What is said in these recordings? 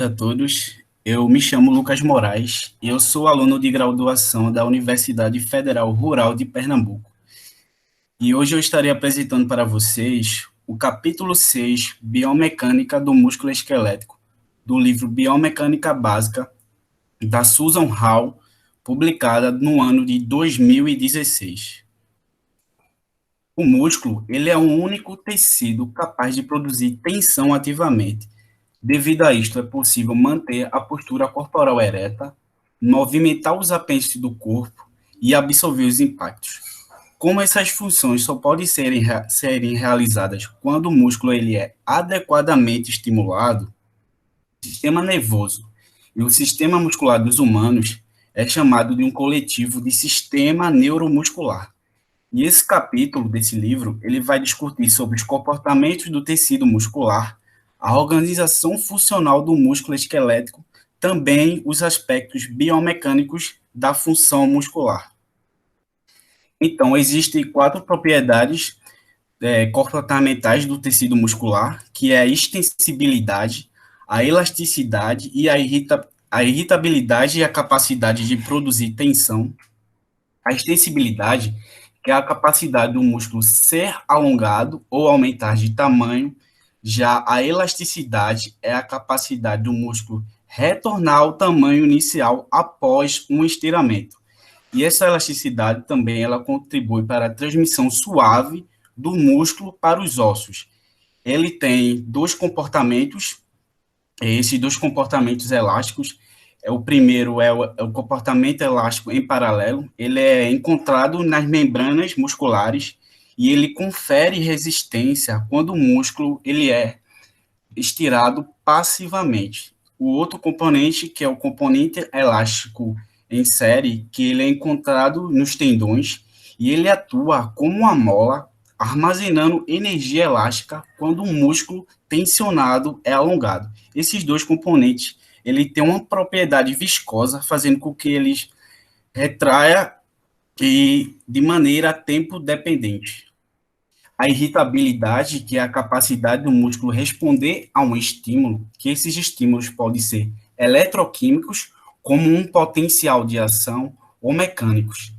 A todos. Eu me chamo Lucas Moraes e eu sou aluno de graduação da Universidade Federal Rural de Pernambuco. E hoje eu estarei apresentando para vocês o capítulo 6, Biomecânica do Músculo Esquelético, do livro Biomecânica Básica, da Susan Hall, publicada no ano de 2016. O músculo, ele é o único tecido capaz de produzir tensão ativamente. Devido a isto, é possível manter a postura corporal ereta, movimentar os apêndices do corpo e absorver os impactos. Como essas funções só podem serem realizadas quando o músculo ele é adequadamente estimulado, o sistema nervoso e o sistema muscular dos humanos é chamado de um coletivo de sistema neuromuscular. E esse capítulo desse livro, ele vai discutir sobre os comportamentos do tecido muscular, a organização funcional do músculo esquelético, também os aspectos biomecânicos da função muscular. Então, existem quatro propriedades comportamentais do tecido muscular, que é a extensibilidade, a elasticidade e a irritabilidade e a capacidade de produzir tensão. A extensibilidade, que é a capacidade do músculo ser alongado ou aumentar de tamanho. Já a elasticidade é a capacidade do músculo retornar ao tamanho inicial após um estiramento. E essa elasticidade também ela contribui para a transmissão suave do músculo para os ossos. Ele tem dois comportamentos, esses dois comportamentos elásticos. O primeiro é o comportamento elástico em paralelo. Ele é encontrado nas membranas musculares e ele confere resistência quando o músculo ele é estirado passivamente. O outro componente, que é o componente elástico em série, que ele é encontrado nos tendões e ele atua como uma mola, armazenando energia elástica quando o músculo tensionado é alongado. Esses dois componentes, ele tem uma propriedade viscosa, fazendo com que eles retraia e de maneira tempo dependente. A irritabilidade, que é a capacidade do músculo responder a um estímulo, que esses estímulos podem ser eletroquímicos, como um potencial de ação, ou mecânicos.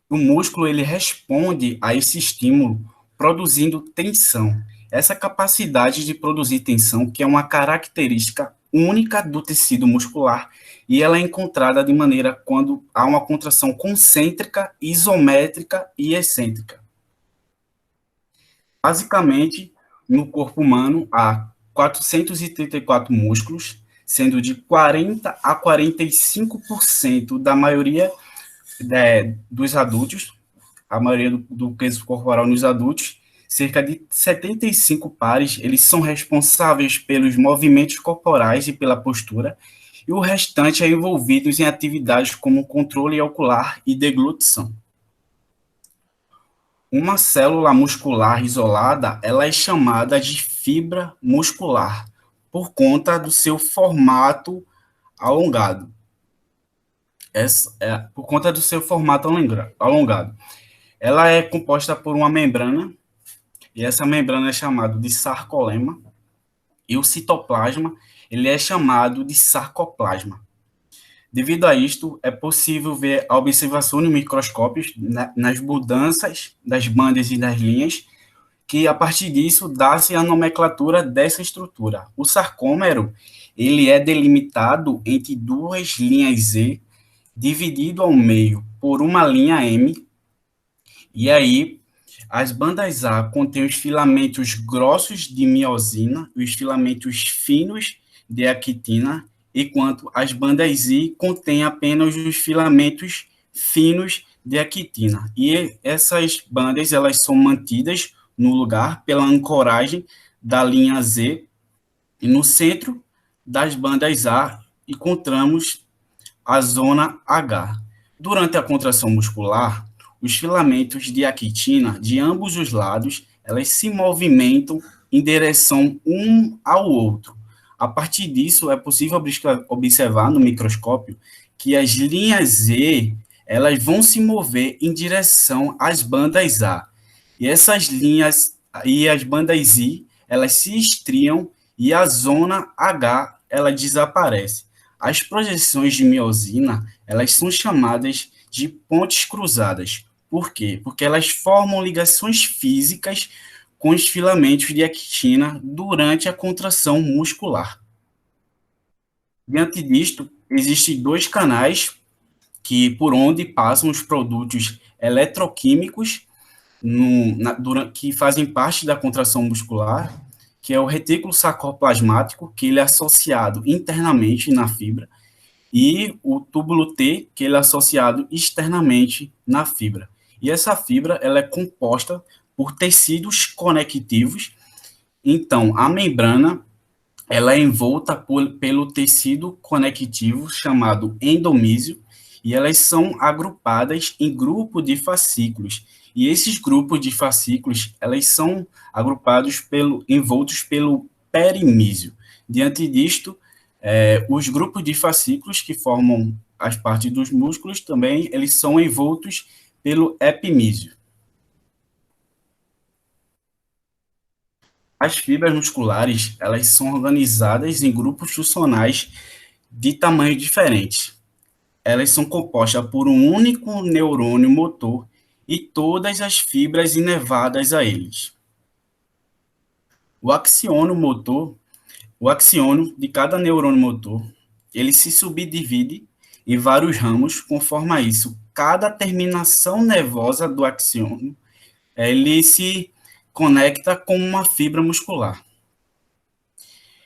O músculo ele responde a esse estímulo produzindo tensão. Essa capacidade de produzir tensão, que é uma característica única do tecido muscular, e ela é encontrada de maneira quando há uma contração concêntrica, isométrica e excêntrica. Basicamente, no corpo humano, há 434 músculos, sendo de 40 a 45% da maioria dos adultos, a maioria do peso corporal nos adultos, cerca de 75 pares, eles são responsáveis pelos movimentos corporais e pela postura, e o restante é envolvido em atividades como controle ocular e deglutição. Uma célula muscular isolada, ela é chamada de fibra muscular, por conta do seu formato alongado. Por conta do seu formato alongado. Ela é composta por uma membrana, e essa membrana é chamada de sarcolema, e o citoplasma, ele é chamado de sarcoplasma. Devido a isto, é possível ver a observação no microscópio nas mudanças das bandas e das linhas, que a partir disso dá-se a nomenclatura dessa estrutura. O sarcômero, ele é delimitado entre duas linhas Z, dividido ao meio por uma linha M, e aí as bandas A contêm os filamentos grossos de miosina e os filamentos finos de actina, enquanto as bandas I contêm apenas os filamentos finos de actina. E essas bandas elas são mantidas no lugar pela ancoragem da linha Z, e no centro das bandas A encontramos a zona H. Durante a contração muscular, os filamentos de actina de ambos os lados, elas se movimentam em direção um ao outro. A partir disso, é possível observar no microscópio que as linhas Z, elas vão se mover em direção às bandas A. E essas linhas e as bandas I, elas se estriam e a zona H ela desaparece. As projeções de miosina, elas são chamadas de pontes cruzadas. Por quê? Porque elas formam ligações físicas com os filamentos de actina durante a contração muscular. Diante disto, existem dois canais que por onde passam os produtos eletroquímicos que fazem parte da contração muscular, que é o retículo sarcoplasmático, que ele é associado internamente na fibra, e o túbulo T, que ele é associado externamente na fibra. E essa fibra ela é composta por tecidos conectivos. Então, a membrana ela é envolta pelo tecido conectivo chamado endomísio, e elas são agrupadas em grupo de fascículos. E esses grupos de fascículos, elas são agrupados envoltos pelo perimísio. Diante disto, os grupos de fascículos que formam as partes dos músculos também, eles são envoltos pelo epimísio. As fibras musculares, elas são organizadas em grupos funcionais de tamanhos diferentes. Elas são compostas por um único neurônio motor e todas as fibras inervadas a eles. O axônio motor, o axônio de cada neurônio motor, ele se subdivide em vários ramos, conforme a isso, cada terminação nervosa do axônio, ele se conecta com uma fibra muscular.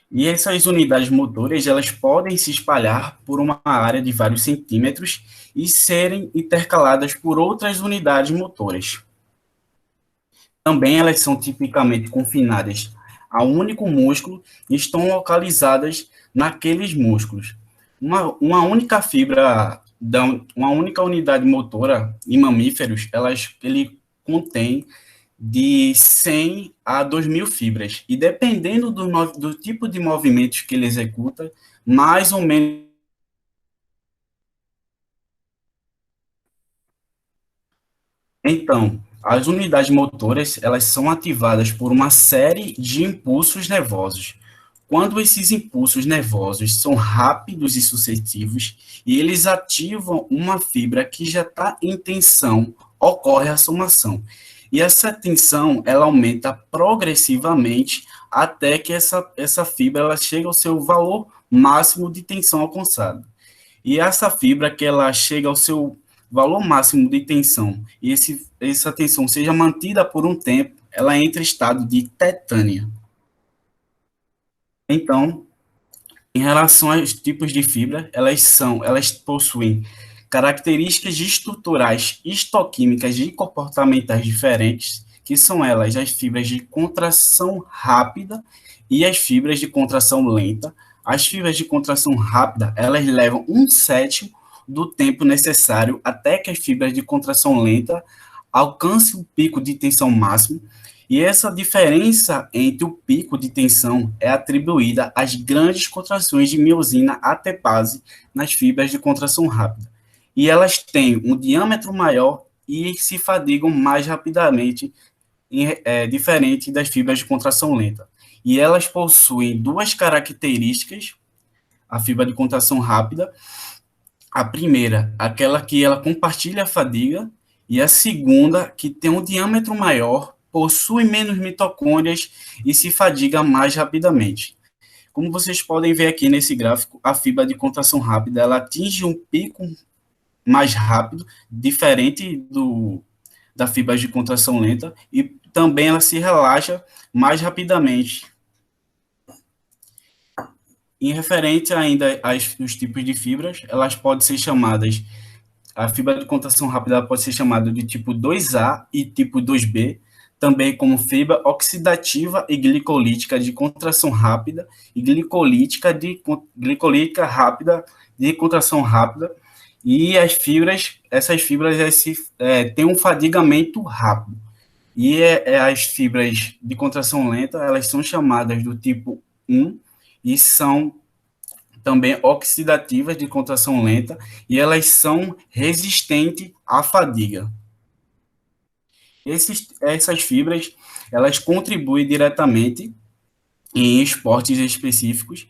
E essas unidades motoras, elas podem se espalhar por uma área de vários centímetros e serem intercaladas por outras unidades motoras. Também elas são tipicamente confinadas a um único músculo e estão localizadas naqueles músculos. Uma única fibra, uma única unidade motora em mamíferos, ele contém de 100 a 2.000 fibras. E dependendo do tipo de movimentos que ele executa, mais ou menos. Então, as unidades motoras, elas são ativadas por uma série de impulsos nervosos. Quando esses impulsos nervosos são rápidos e sucessivos, e eles ativam uma fibra que já está em tensão, ocorre a somação. E essa tensão, ela aumenta progressivamente até que essa fibra ela chega ao seu valor máximo de tensão alcançado. E essa fibra que ela chega ao seu valor máximo de tensão e essa tensão seja mantida por um tempo, ela entra em estado de tetânia. Então, em relação aos tipos de fibra, elas possuem características estruturais, histoquímicas e comportamentais diferentes, que são elas as fibras de contração rápida e as fibras de contração lenta. As fibras de contração rápida, elas levam 1/7 do tempo necessário até que as fibras de contração lenta alcancem o pico de tensão máximo, e essa diferença entre o pico de tensão é atribuída às grandes contrações de miosina ATPase nas fibras de contração rápida. E elas têm um diâmetro maior e se fadigam mais rapidamente, diferente das fibras de contração lenta. E elas possuem duas características, a fibra de contração rápida. A primeira, aquela que ela compartilha a fadiga, e a segunda, que tem um diâmetro maior, possui menos mitocôndrias e se fadiga mais rapidamente. Como vocês podem ver aqui nesse gráfico, a fibra de contração rápida ela atinge um pico mais rápido, diferente da fibra de contração lenta, e também ela se relaxa mais rapidamente. Em referente ainda aos tipos de fibras, elas podem ser chamadas, a fibra de contração rápida pode ser chamada de tipo 2A e tipo 2B, também como fibra oxidativa e glicolítica de contração rápida e glicolítica rápida de contração rápida. E essas fibras têm um fadigamento rápido. E as fibras de contração lenta, elas são chamadas do tipo 1 e são também oxidativas de contração lenta, e elas são resistentes à fadiga. Essas fibras, elas contribuem diretamente em esportes específicos,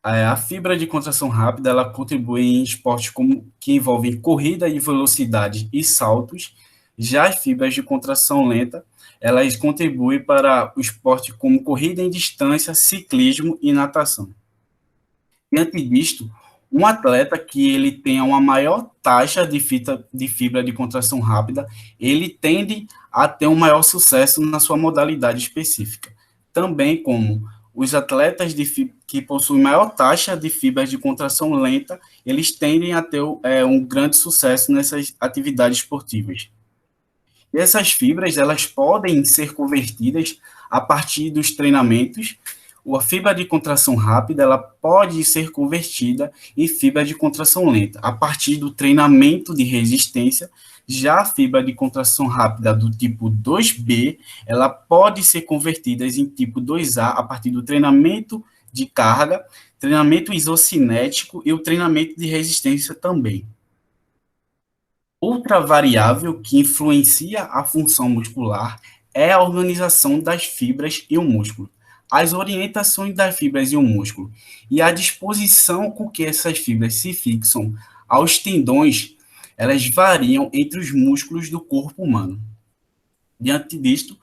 A fibra de contração rápida, ela contribui em esportes como, que envolvem corrida e velocidade e saltos. Já as fibras de contração lenta, elas contribuem para o esporte como corrida em distância, ciclismo e natação. Diante disto, um atleta que ele tenha uma maior taxa de fibra de contração rápida, ele tende a ter um maior sucesso na sua modalidade específica. Também como os atletas que possuem maior taxa de fibras de contração lenta, eles tendem a ter um grande sucesso nessas atividades esportivas. E essas fibras, elas podem ser convertidas a partir dos treinamentos. A fibra de contração rápida, ela pode ser convertida em fibra de contração lenta a partir do treinamento de resistência. Já a fibra de contração rápida do tipo 2B, ela pode ser convertida em tipo 2A a partir do treinamento de carga, treinamento isocinético e o treinamento de resistência também. Outra variável que influencia a função muscular é a organização das fibras e o músculo. As orientações das fibras e o músculo e a disposição com que essas fibras se fixam aos tendões, elas variam entre os músculos do corpo humano. Diante disto,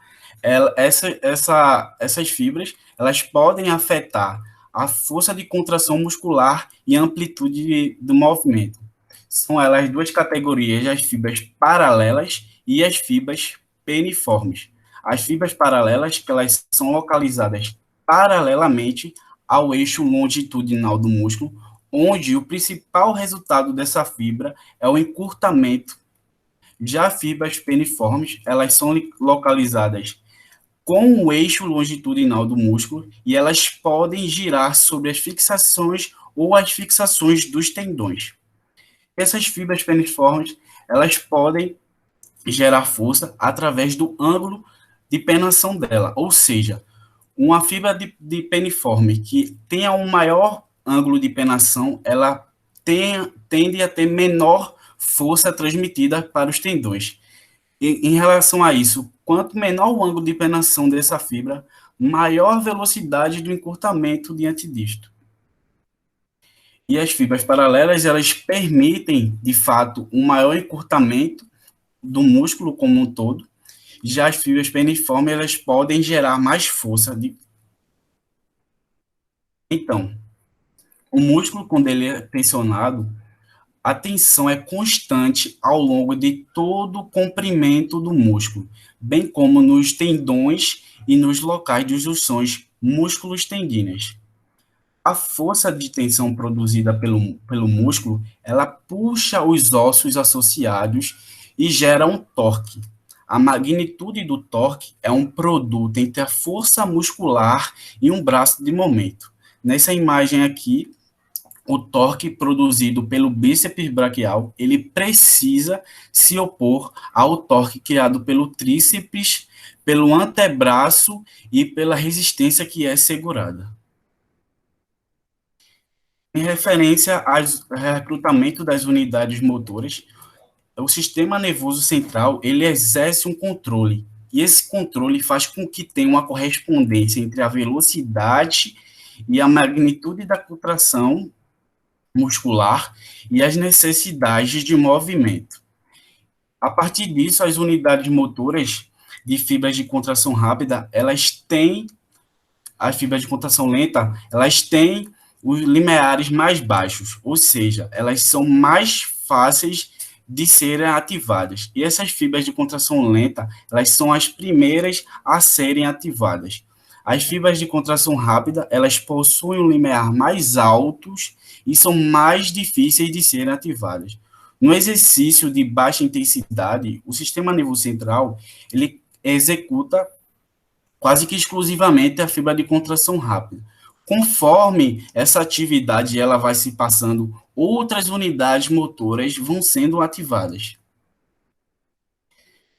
essas fibras elas podem afetar a força de contração muscular e a amplitude do movimento. São elas duas categorias, as fibras paralelas e as fibras peniformes. As fibras paralelas, que elas são localizadas paralelamente ao eixo longitudinal do músculo, onde o principal resultado dessa fibra é o encurtamento. Já fibras peniformes, elas são localizadas com o eixo longitudinal do músculo e elas podem girar sobre as fixações ou as fixações dos tendões. Essas fibras peniformes, elas podem gerar força através do ângulo de penação dela, ou seja, uma fibra de peniforme que tenha um maior ângulo de penação, ela tende a ter menor força transmitida para os tendões. Em relação a isso, quanto menor o ângulo de penação dessa fibra, maior velocidade do encurtamento diante disto. E as fibras paralelas, elas permitem, de fato, um maior encurtamento do músculo como um todo. Já as fibras peniformes, elas podem gerar mais força. Então, o músculo, quando ele é tensionado, a tensão é constante ao longo de todo o comprimento do músculo, bem como nos tendões e nos locais de junções músculos tendíneas. A força de tensão produzida pelo músculo, ela puxa os ossos associados e gera um torque. A magnitude do torque é um produto entre a força muscular e um braço de momento. Nessa imagem aqui, o torque produzido pelo bíceps braquial, ele precisa se opor ao torque criado pelo tríceps, pelo antebraço e pela resistência que é segurada. Em referência ao recrutamento das unidades motoras, o sistema nervoso central, ele exerce um controle, e esse controle faz com que tenha uma correspondência entre a velocidade e a magnitude da contração muscular e as necessidades de movimento. A partir disso, as unidades motoras de fibras de contração rápida, elas têm, as fibras de contração lenta, elas têm os limiares mais baixos, ou seja, elas são mais fáceis de serem ativadas. E essas fibras de contração lenta, elas são as primeiras a serem ativadas. As fibras de contração rápida, elas possuem um limiar mais altos e são mais difíceis de serem ativadas. No exercício de baixa intensidade, o sistema nervoso central, ele executa quase que exclusivamente a fibra de contração rápida. Conforme essa atividade ela vai se passando, outras unidades motoras vão sendo ativadas.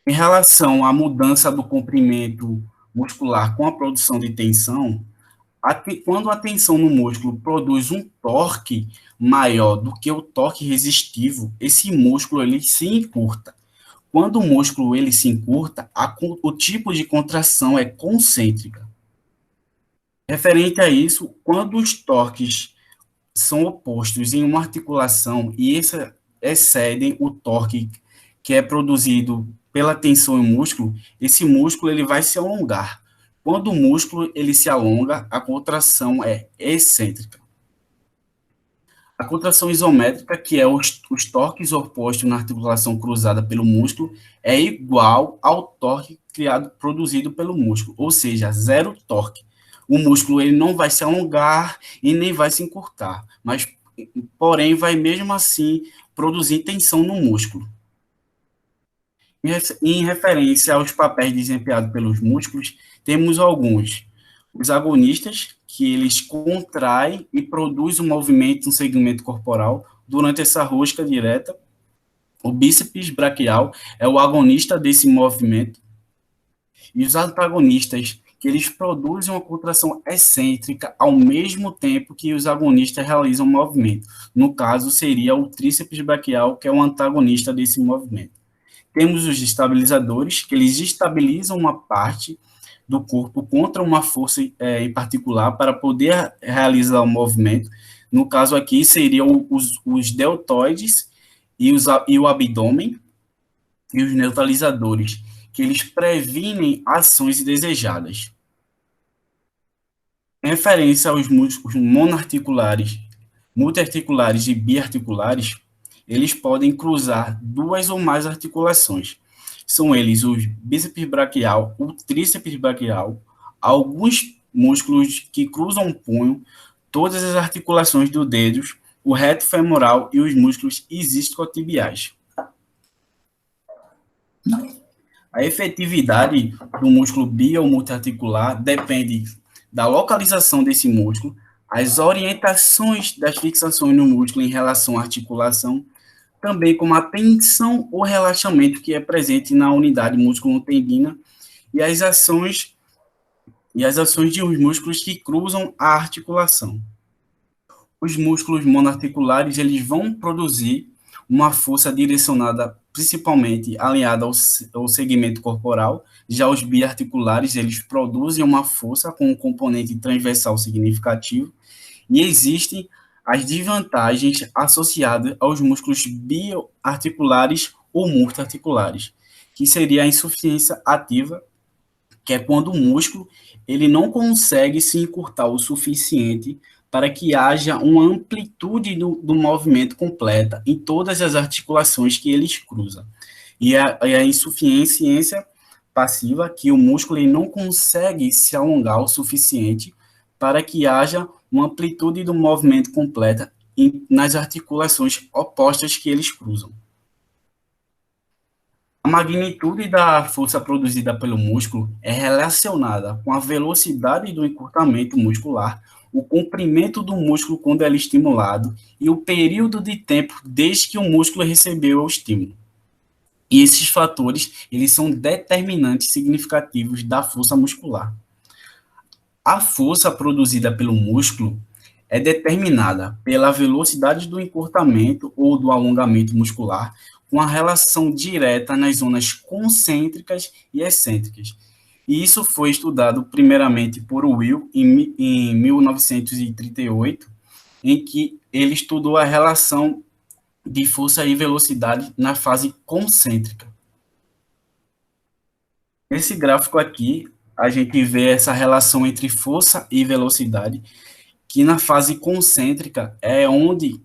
Em relação à mudança do comprimento muscular com a produção de tensão, quando a tensão no músculo produz um torque maior do que o torque resistivo, esse músculo ele se encurta. Quando o músculo ele se encurta, o tipo de contração é concêntrica. Referente a isso, quando os torques são opostos em uma articulação e essa excedem o torque que é produzido pela tensão em músculo, esse músculo ele vai se alongar. Quando o músculo ele se alonga, a contração é excêntrica. A contração isométrica, que é os torques opostos na articulação cruzada pelo músculo, é igual ao torque produzido pelo músculo, ou seja, zero torque. O músculo ele não vai se alongar e nem vai se encurtar, mas, porém, vai mesmo assim produzir tensão no músculo. Em referência aos papéis desempenhados pelos músculos, temos alguns. Os agonistas, que eles contraem e produzem um movimento no segmento corporal durante essa rosca direta. O bíceps braquial é o agonista desse movimento. E os antagonistas, que eles produzem uma contração excêntrica ao mesmo tempo que os agonistas realizam o movimento. No caso, seria o tríceps braquial, que é o antagonista desse movimento. Temos os estabilizadores, que eles estabilizam uma parte do corpo contra uma força em particular para poder realizar o movimento. No caso aqui, seriam os deltoides e o abdômen, e os neutralizadores, que eles previnem ações indesejadas. Em referência aos músculos monoarticulares, multiarticulares e biarticulares, eles podem cruzar duas ou mais articulações. São eles o bíceps braquial, o tríceps braquial, alguns músculos que cruzam o punho, todas as articulações dos dedos, o reto femoral e os músculos isquiotibiais. A efetividade do músculo bi ou multiarticular depende da localização desse músculo, as orientações das fixações no músculo em relação à articulação, também como a tensão ou relaxamento que é presente na unidade músculo-tendina e as ações de uns músculos que cruzam a articulação. Os músculos monoarticulares eles vão produzir uma força direcionada principalmente alinhada ao segmento corporal. Já os biarticulares eles produzem uma força com um componente transversal significativo e existem as desvantagens associadas aos músculos biarticulares ou multiarticulares, que seria a insuficiência ativa, que é quando o músculo ele não consegue se encurtar o suficiente para que haja uma amplitude do movimento completa em todas as articulações que eles cruzam. E a insuficiência passiva, que o músculo ele não consegue se alongar o suficiente para que haja uma amplitude do movimento completa nas articulações opostas que eles cruzam. A magnitude da força produzida pelo músculo é relacionada com a velocidade do encurtamento muscular, o comprimento do músculo quando ele é estimulado e o período de tempo desde que o músculo recebeu o estímulo. E esses fatores, eles são determinantes significativos da força muscular. A força produzida pelo músculo é determinada pela velocidade do encurtamento ou do alongamento muscular, com a relação direta nas zonas concêntricas e excêntricas. E isso foi estudado primeiramente por Will em 1938, em que ele estudou a relação de força e velocidade na fase concêntrica. Nesse gráfico aqui, a gente vê essa relação entre força e velocidade, que na fase concêntrica é onde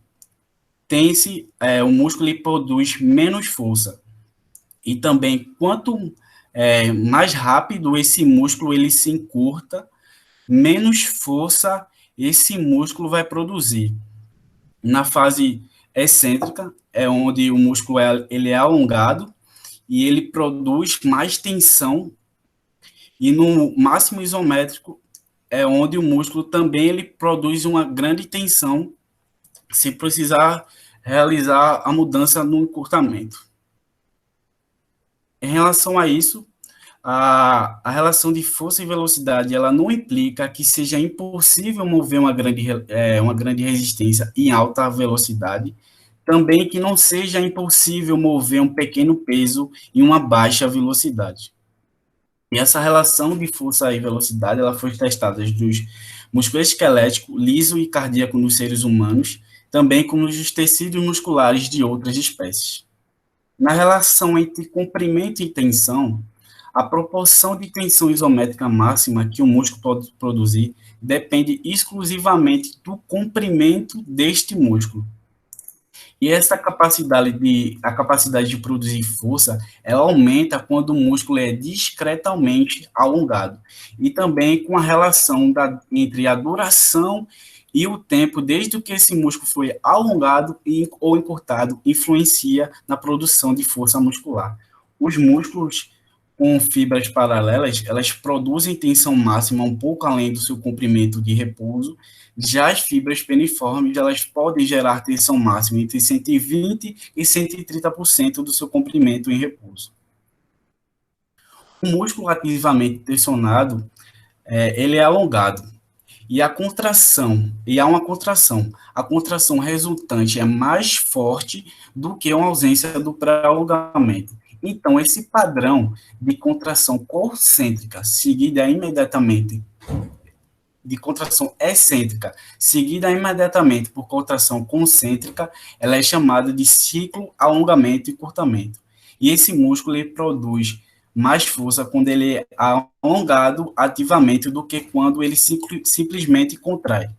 o músculo ele produz menos força. E também, quanto mais rápido esse músculo ele se encurta, menos força esse músculo vai produzir. Na fase excêntrica, é onde o músculo ele é alongado e ele produz mais tensão, e no máximo isométrico é onde o músculo também ele produz uma grande tensão, sem precisar realizar a mudança no encurtamento. Em relação a isso, a relação de força e velocidade ela não implica que seja impossível mover uma grande resistência em alta velocidade, também que não seja impossível mover um pequeno peso em uma baixa velocidade. E essa relação de força e velocidade ela foi testada dos musculoesquelético, liso e cardíaco nos seres humanos, também como nos tecidos musculares de outras espécies. Na relação entre comprimento e tensão, a proporção de tensão isométrica máxima que o músculo pode produzir depende exclusivamente do comprimento deste músculo. E essa capacidade de produzir força, ela aumenta quando o músculo é discretamente alongado. E também com a relação entre a duração e o tempo, desde que esse músculo foi alongado ou encurtado, influencia na produção de força muscular. Os músculos com fibras paralelas, elas produzem tensão máxima um pouco além do seu comprimento de repouso. Já as fibras peniformes, elas podem gerar tensão máxima entre 120% e 130% do seu comprimento em repouso. O músculo ativamente tensionado, ele é alongado. E há uma contração. A contração resultante é mais forte do que uma ausência do pré-alongamento. Então, esse padrão de contração concêntrica seguida imediatamente de contração excêntrica, seguida imediatamente por contração concêntrica, ela é chamada de ciclo alongamento e encurtamento. E esse músculo ele produz mais força quando ele é alongado ativamente do que quando ele simplesmente contrai.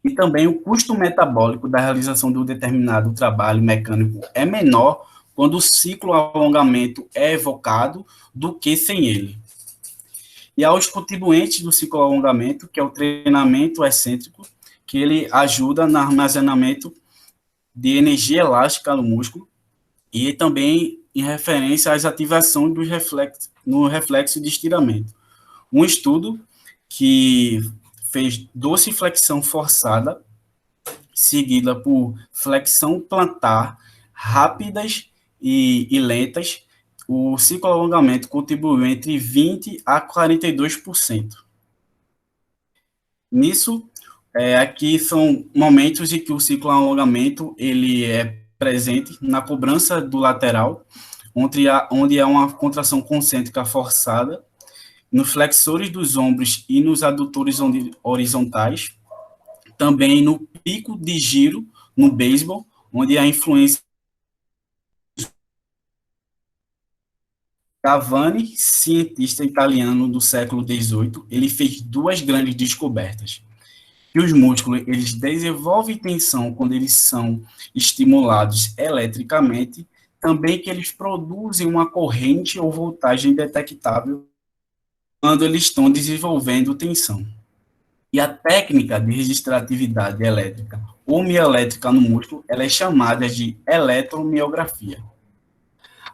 E também o custo metabólico da realização de um determinado trabalho mecânico é menor quando o ciclo alongamento é evocado do que sem ele. E aos contribuintes do ciclo alongamento, que é o treinamento excêntrico, que ele ajuda no armazenamento de energia elástica no músculo, e também em referência às ativações no reflexo de estiramento. Um estudo que fez dorsiflexão forçada, seguida por flexão plantar, rápidas e lentas, o ciclo alongamento contribuiu entre 20% a 42%. Nisso, aqui são momentos em que o ciclo alongamento ele é presente na cobrança do lateral, onde há uma contração concêntrica forçada, nos flexores dos ombros e nos adutores horizontais, também no pico de giro no beisebol, onde há influência. Cavani, cientista italiano do século XVIII, ele fez duas grandes descobertas. Que os músculos eles desenvolvem tensão quando eles são estimulados eletricamente, também que eles produzem uma corrente ou voltagem detectável quando eles estão desenvolvendo tensão. E a técnica de registrar atividade elétrica ou mioelétrica no músculo, ela é chamada de eletromiografia.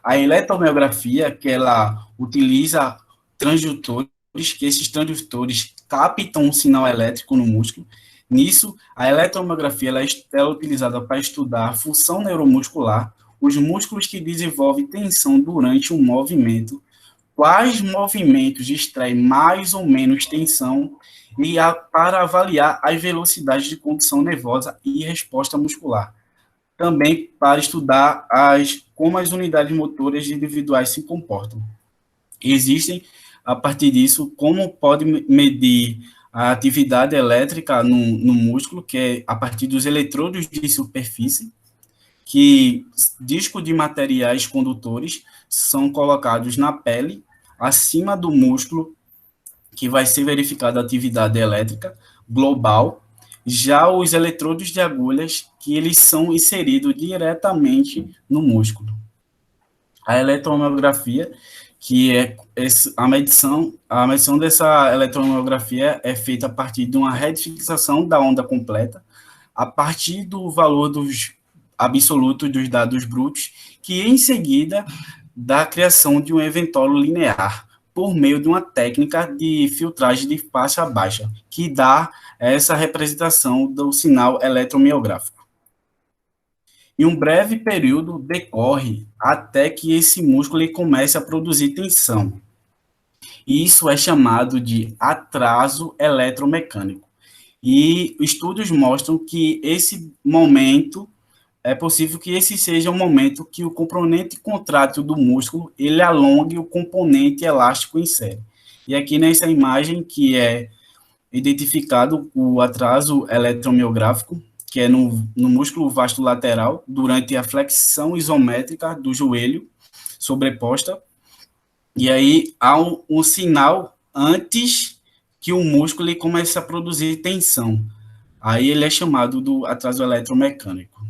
A eletromiografia, que ela utiliza transdutores, que esses transdutores captam um sinal elétrico no músculo. Nisso, a eletromiografia ela é utilizada para estudar a função neuromuscular, os músculos que desenvolvem tensão durante um movimento, quais movimentos extraem mais ou menos tensão, e para avaliar as velocidades de condução nervosa e resposta muscular. Também para estudar como as unidades motoras individuais se comportam. Existem, a partir disso, como pode medir a atividade elétrica no músculo, que é a partir dos eletrodos de superfície, que discos de materiais condutores são colocados na pele, acima do músculo, que vai ser verificada a atividade elétrica global. Já os eletrodos de agulhas, que eles são inseridos diretamente no músculo. A eletromiografia, que é a medição dessa eletromiografia é feita a partir de uma retefixação da onda completa, a partir do valor absoluto dos dados brutos, que em seguida dá a criação de um eventório linear, por meio de uma técnica de filtragem de faixa baixa, que dá essa representação do sinal eletromiográfico. E um breve período decorre até que esse músculo comece a produzir tensão. E isso é chamado de atraso eletromecânico. E estudos mostram que esse momento, é possível que esse seja um momento que o componente contrátil do músculo, ele alongue o componente elástico em série. E aqui nessa imagem, que é identificado o atraso eletromiográfico, que é no músculo vasto lateral, durante a flexão isométrica do joelho sobreposta, e aí há um sinal antes que o músculo ele comece a produzir tensão. Aí ele é chamado do atraso eletromecânico.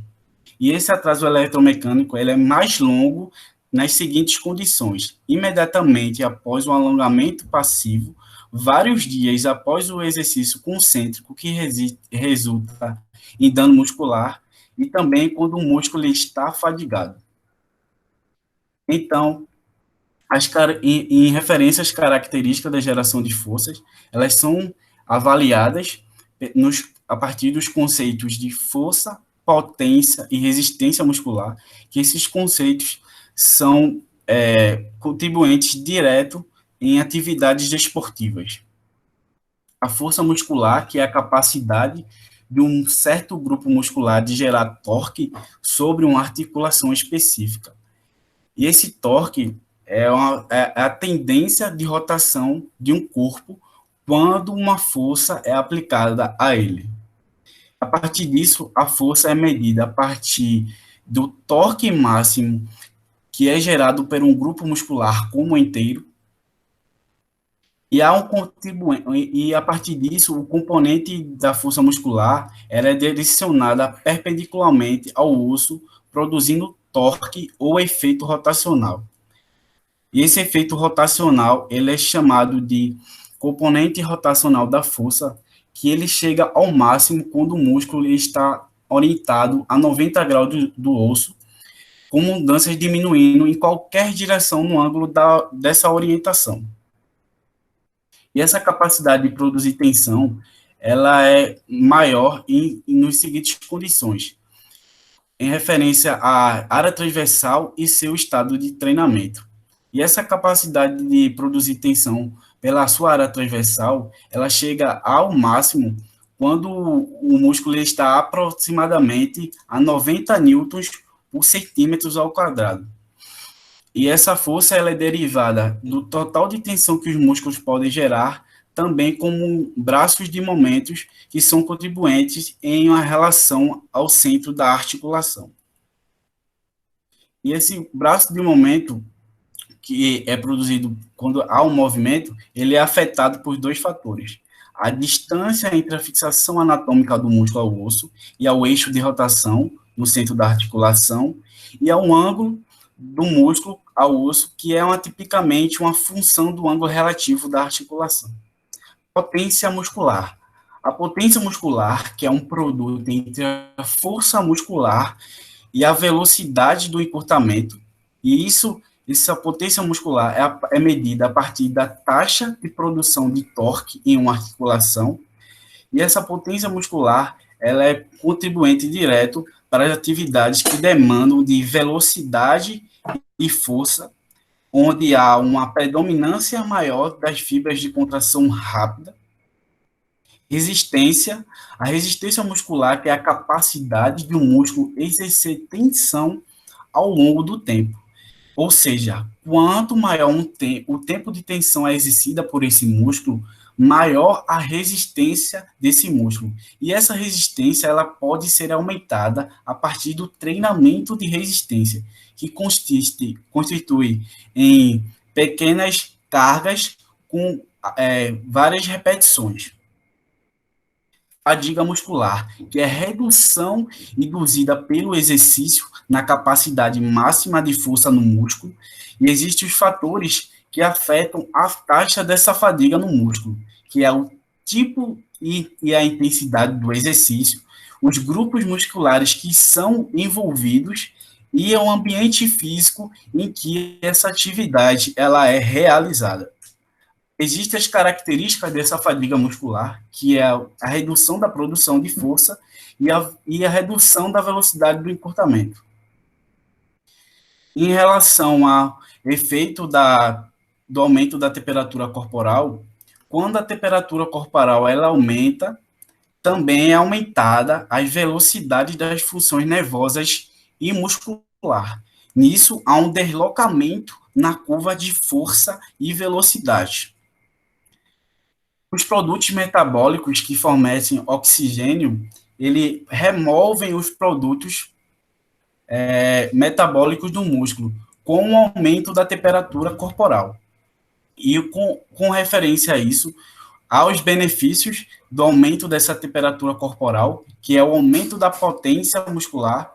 E esse atraso eletromecânico ele é mais longo nas seguintes condições: imediatamente após o alongamento passivo, vários dias após o exercício concêntrico que resulta em dano muscular, e também quando o músculo está fadigado. Então, em referência às características da geração de forças, elas são avaliadas a partir dos conceitos de força, potência e resistência muscular, que esses conceitos são contribuintes direto em atividades desportivas. A força muscular, que é a capacidade de um certo grupo muscular de gerar torque sobre uma articulação específica. E esse torque é a tendência de rotação de um corpo quando uma força é aplicada a ele. A partir disso, a força é medida a partir do torque máximo que é gerado por um grupo muscular como inteiro, e há um contribuinte, e a partir disso, o componente da força muscular ela é direcionada perpendicularmente ao osso, produzindo torque ou efeito rotacional. E esse efeito rotacional, ele é chamado de componente rotacional da força, que ele chega ao máximo quando o músculo está orientado a 90 graus do osso, com mudanças diminuindo em qualquer direção no ângulo dessa orientação. E essa capacidade de produzir tensão, ela é maior nos seguintes condições: em referência à área transversal e seu estado de treinamento. E essa capacidade de produzir tensão pela sua área transversal, ela chega ao máximo quando o músculo está aproximadamente a 90 newtons por centímetros ao quadrado. E essa força ela é derivada do total de tensão que os músculos podem gerar, também como braços de momentos que são contribuintes em uma relação ao centro da articulação. E esse braço de momento que é produzido quando há um movimento, ele é afetado por dois fatores: a distância entre a fixação anatômica do músculo ao osso e ao eixo de rotação no centro da articulação, e ao ângulo do músculo ao osso, que é tipicamente uma função do ângulo relativo da articulação. Potência muscular. A potência muscular, que é um produto entre a força muscular e a velocidade do encurtamento, e essa potência muscular é medida a partir da taxa de produção de torque em uma articulação, e essa potência muscular ela é contribuinte direto para as atividades que demandam de velocidade e força, onde há uma predominância maior das fibras de contração rápida. Resistência. A resistência muscular, que é a capacidade de um músculo exercer tensão ao longo do tempo. Ou seja, quanto maior o tempo de tensão é exercida por esse músculo, maior a resistência desse músculo. E essa resistência ela pode ser aumentada a partir do treinamento de resistência, que constitui em pequenas cargas com várias repetições. Fadiga muscular, que é a redução induzida pelo exercício na capacidade máxima de força no músculo, e existem os fatores que afetam a taxa dessa fadiga no músculo, que é o tipo e a intensidade do exercício, os grupos musculares que são envolvidos e o ambiente físico em que essa atividade ela é realizada. Existem as características dessa fadiga muscular, que é a redução da produção de força e a redução da velocidade do encurtamento. Em relação ao efeito do aumento da temperatura corporal, quando a temperatura corporal ela aumenta, também é aumentada a velocidade das funções nervosas e muscular. Nisso, há um deslocamento na curva de força e velocidade. Os produtos metabólicos que fornecem oxigênio, ele removem os produtos metabólicos do músculo com o aumento da temperatura corporal. E com referência a isso, aos benefícios do aumento dessa temperatura corporal, que é o aumento da potência muscular,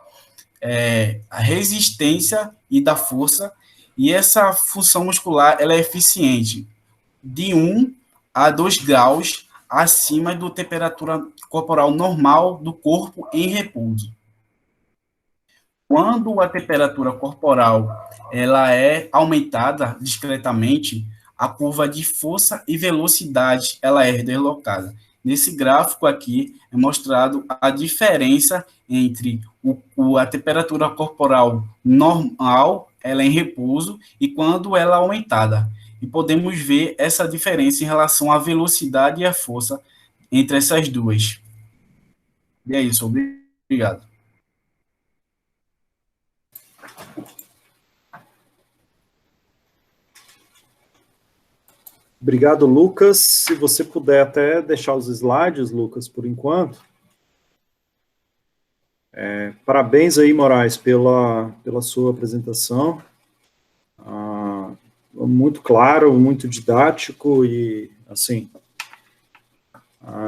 a resistência e da força, e essa função muscular ela é eficiente de 1 a 2 graus acima da temperatura corporal normal do corpo em repouso. Quando a temperatura corporal ela é aumentada discretamente, a curva de força e velocidade ela é deslocada. Nesse gráfico aqui é mostrado a diferença entre a temperatura corporal normal, ela é em repouso, e quando ela é aumentada. E podemos ver essa diferença em relação à velocidade e à força entre essas duas. E é isso, obrigado. Obrigado, Lucas. Se você puder até deixar os slides, Lucas, por enquanto. Parabéns aí, Moraes, pela sua apresentação. Muito claro, muito didático e, assim,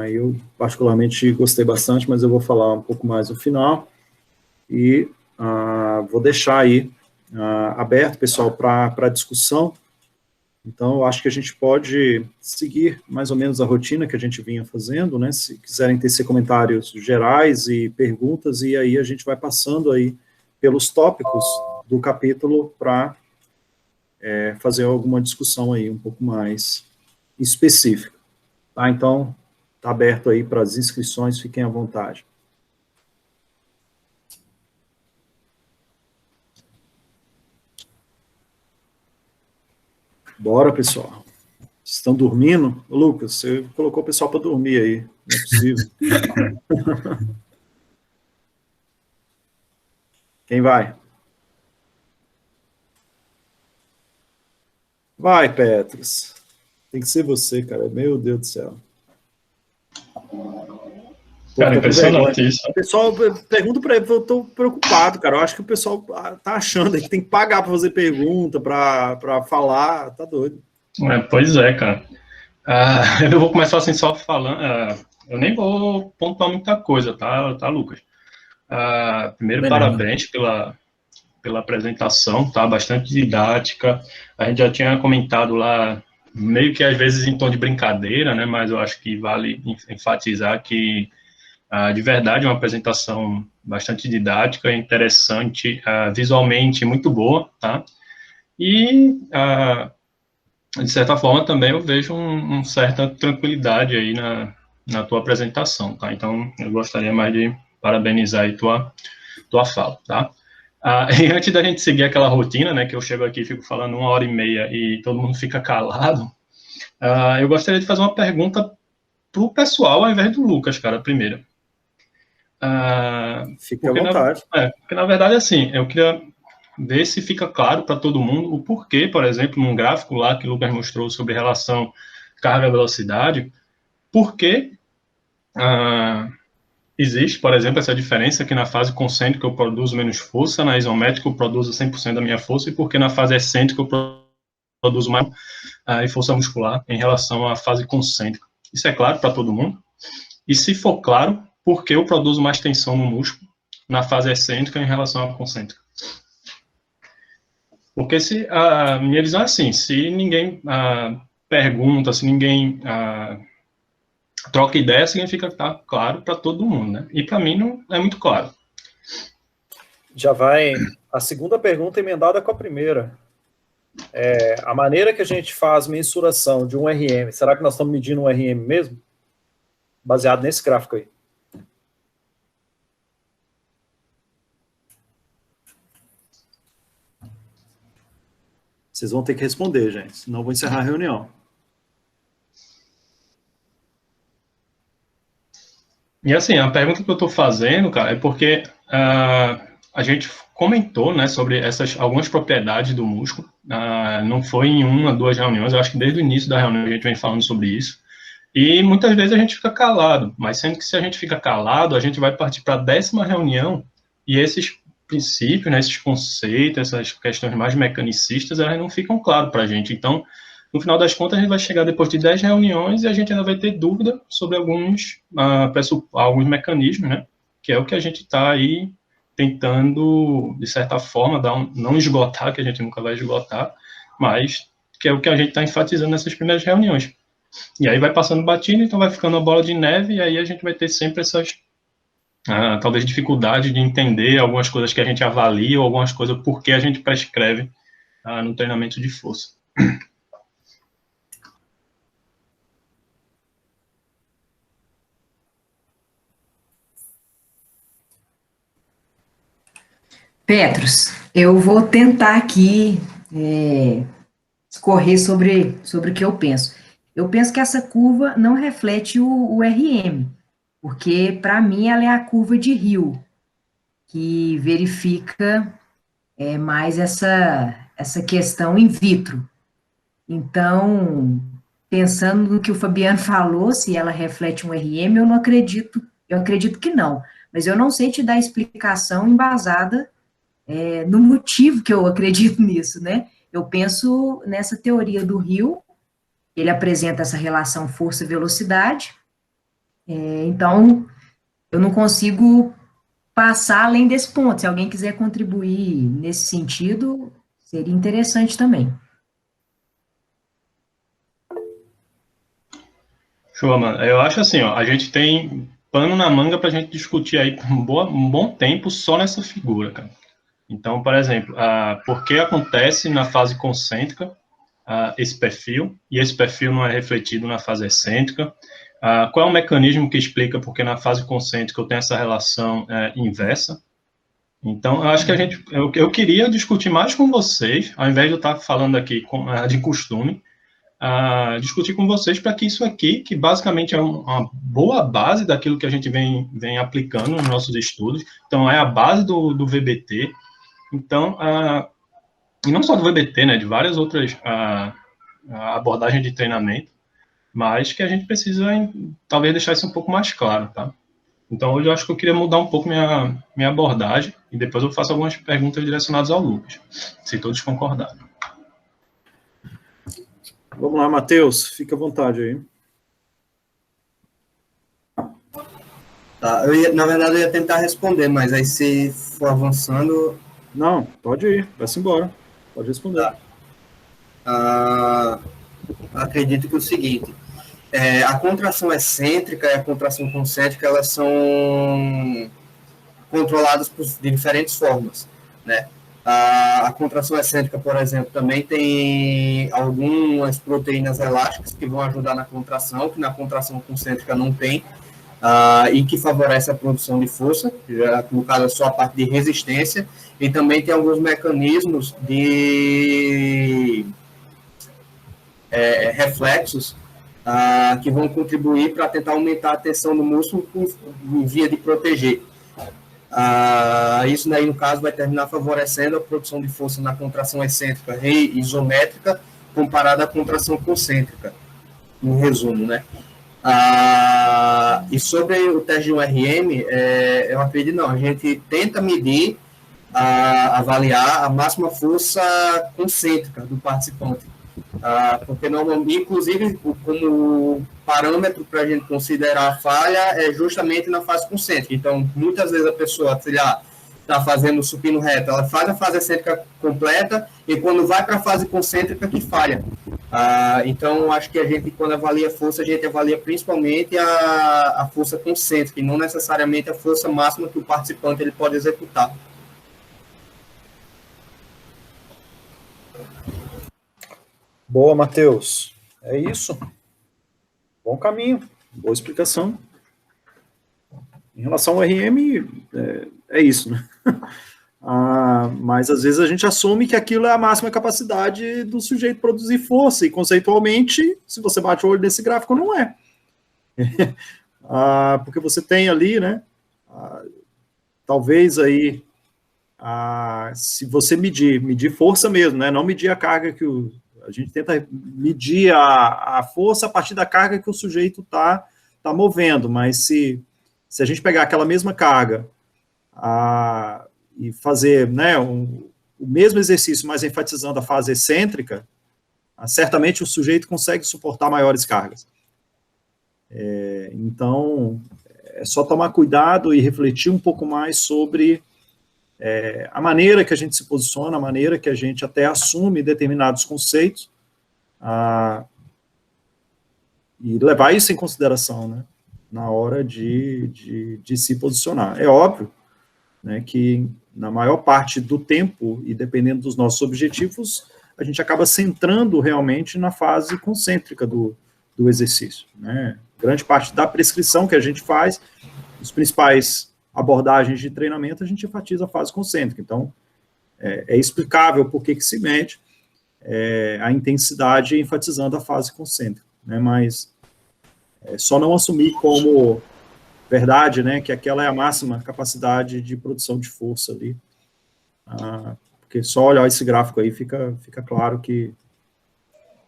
eu particularmente gostei bastante, mas eu vou falar um pouco mais no final. E vou deixar aí aberto, pessoal, para discussão. Então, eu acho que a gente pode seguir mais ou menos a rotina que a gente vinha fazendo, né? Se quiserem tecer comentários gerais e perguntas, e aí a gente vai passando aí pelos tópicos do capítulo para fazer alguma discussão aí um pouco mais específica. Tá? Então, está aberto aí para as inscrições, fiquem à vontade. Bora, pessoal. Estão dormindo? Lucas, você colocou o pessoal para dormir aí. Não é possível. Quem vai? Vai, Petros. Tem que ser você, cara. Meu Deus do céu. Cara, impressionante isso. O pessoal pergunta para ele, eu tô preocupado, cara. Eu acho que o pessoal tá achando que tem que pagar para fazer pergunta, para falar. Tá doido. Pois é, cara. Eu vou começar assim só falando. Eu nem vou pontuar muita coisa, tá, Lucas? Primeiro, beleza. Parabéns pela apresentação, tá? Bastante didática. A gente já tinha comentado lá, meio que às vezes em tom de brincadeira, né? Mas eu acho que vale enfatizar que de verdade é uma apresentação bastante didática, interessante, visualmente muito boa, tá? E de certa forma, também eu vejo uma certa tranquilidade aí na tua apresentação, tá? Então, eu gostaria mais de parabenizar aí tua fala, tá? E antes da gente seguir aquela rotina, né, que eu chego aqui e fico falando 1h30 e todo mundo fica calado, eu gostaria de fazer uma pergunta pro pessoal, ao invés do Lucas, cara, primeiro. Fique à vontade. Porque, na verdade, assim, eu queria ver se fica claro para todo mundo o porquê, por exemplo, num gráfico lá que o Lucas mostrou sobre relação carga-velocidade, por que existe, por exemplo, essa diferença que na fase concêntrica eu produzo menos força, na isométrica eu produzo 100% da minha força, e por que na fase excêntrica eu produzo mais força muscular em relação à fase concêntrica. Isso é claro para todo mundo? E se for claro, por que eu produzo mais tensão no músculo na fase excêntrica em relação à concêntrica? Porque se a minha visão é assim, se ninguém pergunta, se ninguém troca ideia, significa que está claro para todo mundo, né? E para mim não é muito claro. Já vai a segunda pergunta emendada com a primeira. A maneira que a gente faz mensuração de um RM, será que nós estamos medindo um RM mesmo? Baseado nesse gráfico aí. Vocês vão ter que responder, gente, senão eu vou encerrar a reunião. E assim, a pergunta que eu estou fazendo, cara, é porque a gente comentou, né, sobre algumas propriedades do músculo, não foi em 1 ou 2 reuniões, eu acho que desde o início da reunião a gente vem falando sobre isso, E muitas vezes a gente fica calado, mas sendo que se a gente fica calado, a gente vai partir para a 10ª reunião e esses princípios, né, esses conceitos, essas questões mais mecanicistas, elas não ficam claras para a gente. Então, no final das contas, a gente vai chegar depois de 10 reuniões e a gente ainda vai ter dúvida sobre alguns mecanismos, né, que é o que a gente está aí tentando, de certa forma, não esgotar, que a gente nunca vai esgotar, mas que é o que a gente está enfatizando nessas primeiras reuniões. E aí vai passando batido, então vai ficando uma bola de neve, e aí a gente vai ter sempre essas, talvez, dificuldade de entender algumas coisas que a gente avalia, ou algumas coisas por que a gente prescreve no treinamento de força. Petros, eu vou tentar aqui escorrer sobre o que eu penso. Eu penso que essa curva não reflete o RM, porque, para mim, ela é a curva de Hill, que verifica mais essa questão in vitro. Então, pensando no que o Fabiano falou, se ela reflete um RM, eu acredito que não, mas eu não sei te dar explicação embasada no motivo que eu acredito nisso, né? Eu penso nessa teoria do Hill, ele apresenta essa relação força-velocidade, então eu não consigo passar além desse ponto. Se alguém quiser contribuir nesse sentido, seria interessante também. Show, mano. Eu acho assim, ó, a gente tem pano na manga para a gente discutir aí por um bom tempo só nessa figura, cara. Então, por exemplo, por que acontece na fase concêntrica esse perfil, e esse perfil não é refletido na fase excêntrica? Qual é o mecanismo que explica porque na fase concêntrica eu tenho essa relação inversa? Então, eu acho que eu queria discutir mais com vocês, ao invés de eu estar falando aqui de costume, discutir com vocês para que isso aqui, que basicamente é uma boa base daquilo que a gente vem aplicando nos nossos estudos, então é a base do VBT, então, e não só do VBT, né, de várias outras abordagens de treinamento, mas que a gente precisa, talvez, deixar isso um pouco mais claro, tá? Então, hoje eu acho que eu queria mudar um pouco minha abordagem, e depois eu faço algumas perguntas direcionadas ao Lucas, se todos concordarem. Vamos lá, Matheus, fica à vontade aí. Tá, na verdade, eu ia tentar responder, mas aí se for avançando... Não, pode ir, vai-se embora, pode responder. Tá. Acredito que é o seguinte, a contração excêntrica e a contração concêntrica, elas são controladas de diferentes formas, né? A contração excêntrica, por exemplo, também tem algumas proteínas elásticas que vão ajudar na contração, que na contração concêntrica não tem, e que favorece a produção de força, no caso é só a parte de resistência, e também tem alguns mecanismos de reflexos que vão contribuir para tentar aumentar a tensão do músculo em via de proteger. Isso daí, no caso, vai terminar favorecendo a produção de força na contração excêntrica e isométrica comparada à contração concêntrica, em resumo, né? E sobre o teste de URM, eu acredito não, a gente tenta medir, avaliar a máxima força concêntrica do participante, porque normalmente, inclusive, como parâmetro para a gente considerar a falha é justamente na fase concêntrica. Então, muitas vezes a pessoa, sei lá, está fazendo supino reto, ela faz a fase excêntrica completa e quando vai para a fase concêntrica que falha. Então, acho que a gente, quando avalia a força, a gente avalia principalmente a força concêntrica e não necessariamente a força máxima que o participante ele pode executar. Boa, Matheus. É isso. Bom caminho, boa explicação. Em relação ao RM, é isso, né? Mas às vezes a gente assume que aquilo é a máxima capacidade do sujeito produzir força, e conceitualmente, se você bate o olho nesse gráfico, não é. Porque você tem ali, né, talvez aí, se você medir força mesmo, né, não medir a carga que A gente tenta medir a força a partir da carga que o sujeito está movendo, mas se a gente pegar aquela mesma carga e fazer, né, o mesmo exercício, mas enfatizando a fase excêntrica, certamente o sujeito consegue suportar maiores cargas. Então, é só tomar cuidado e refletir um pouco mais sobre a maneira que a gente se posiciona, a maneira que a gente até assume determinados conceitos, e levar isso em consideração, né, na hora de se posicionar. É óbvio, né, que na maior parte do tempo, e dependendo dos nossos objetivos, a gente acaba centrando realmente na fase concêntrica do exercício, né. Grande parte da prescrição que a gente faz, os principais abordagens de treinamento, a gente enfatiza a fase concêntrica. Então, é explicável por que se mede a intensidade enfatizando a fase concêntrica, né, mas só não assumir como verdade, né, que aquela é a máxima capacidade de produção de força ali, porque só olhar esse gráfico aí fica claro que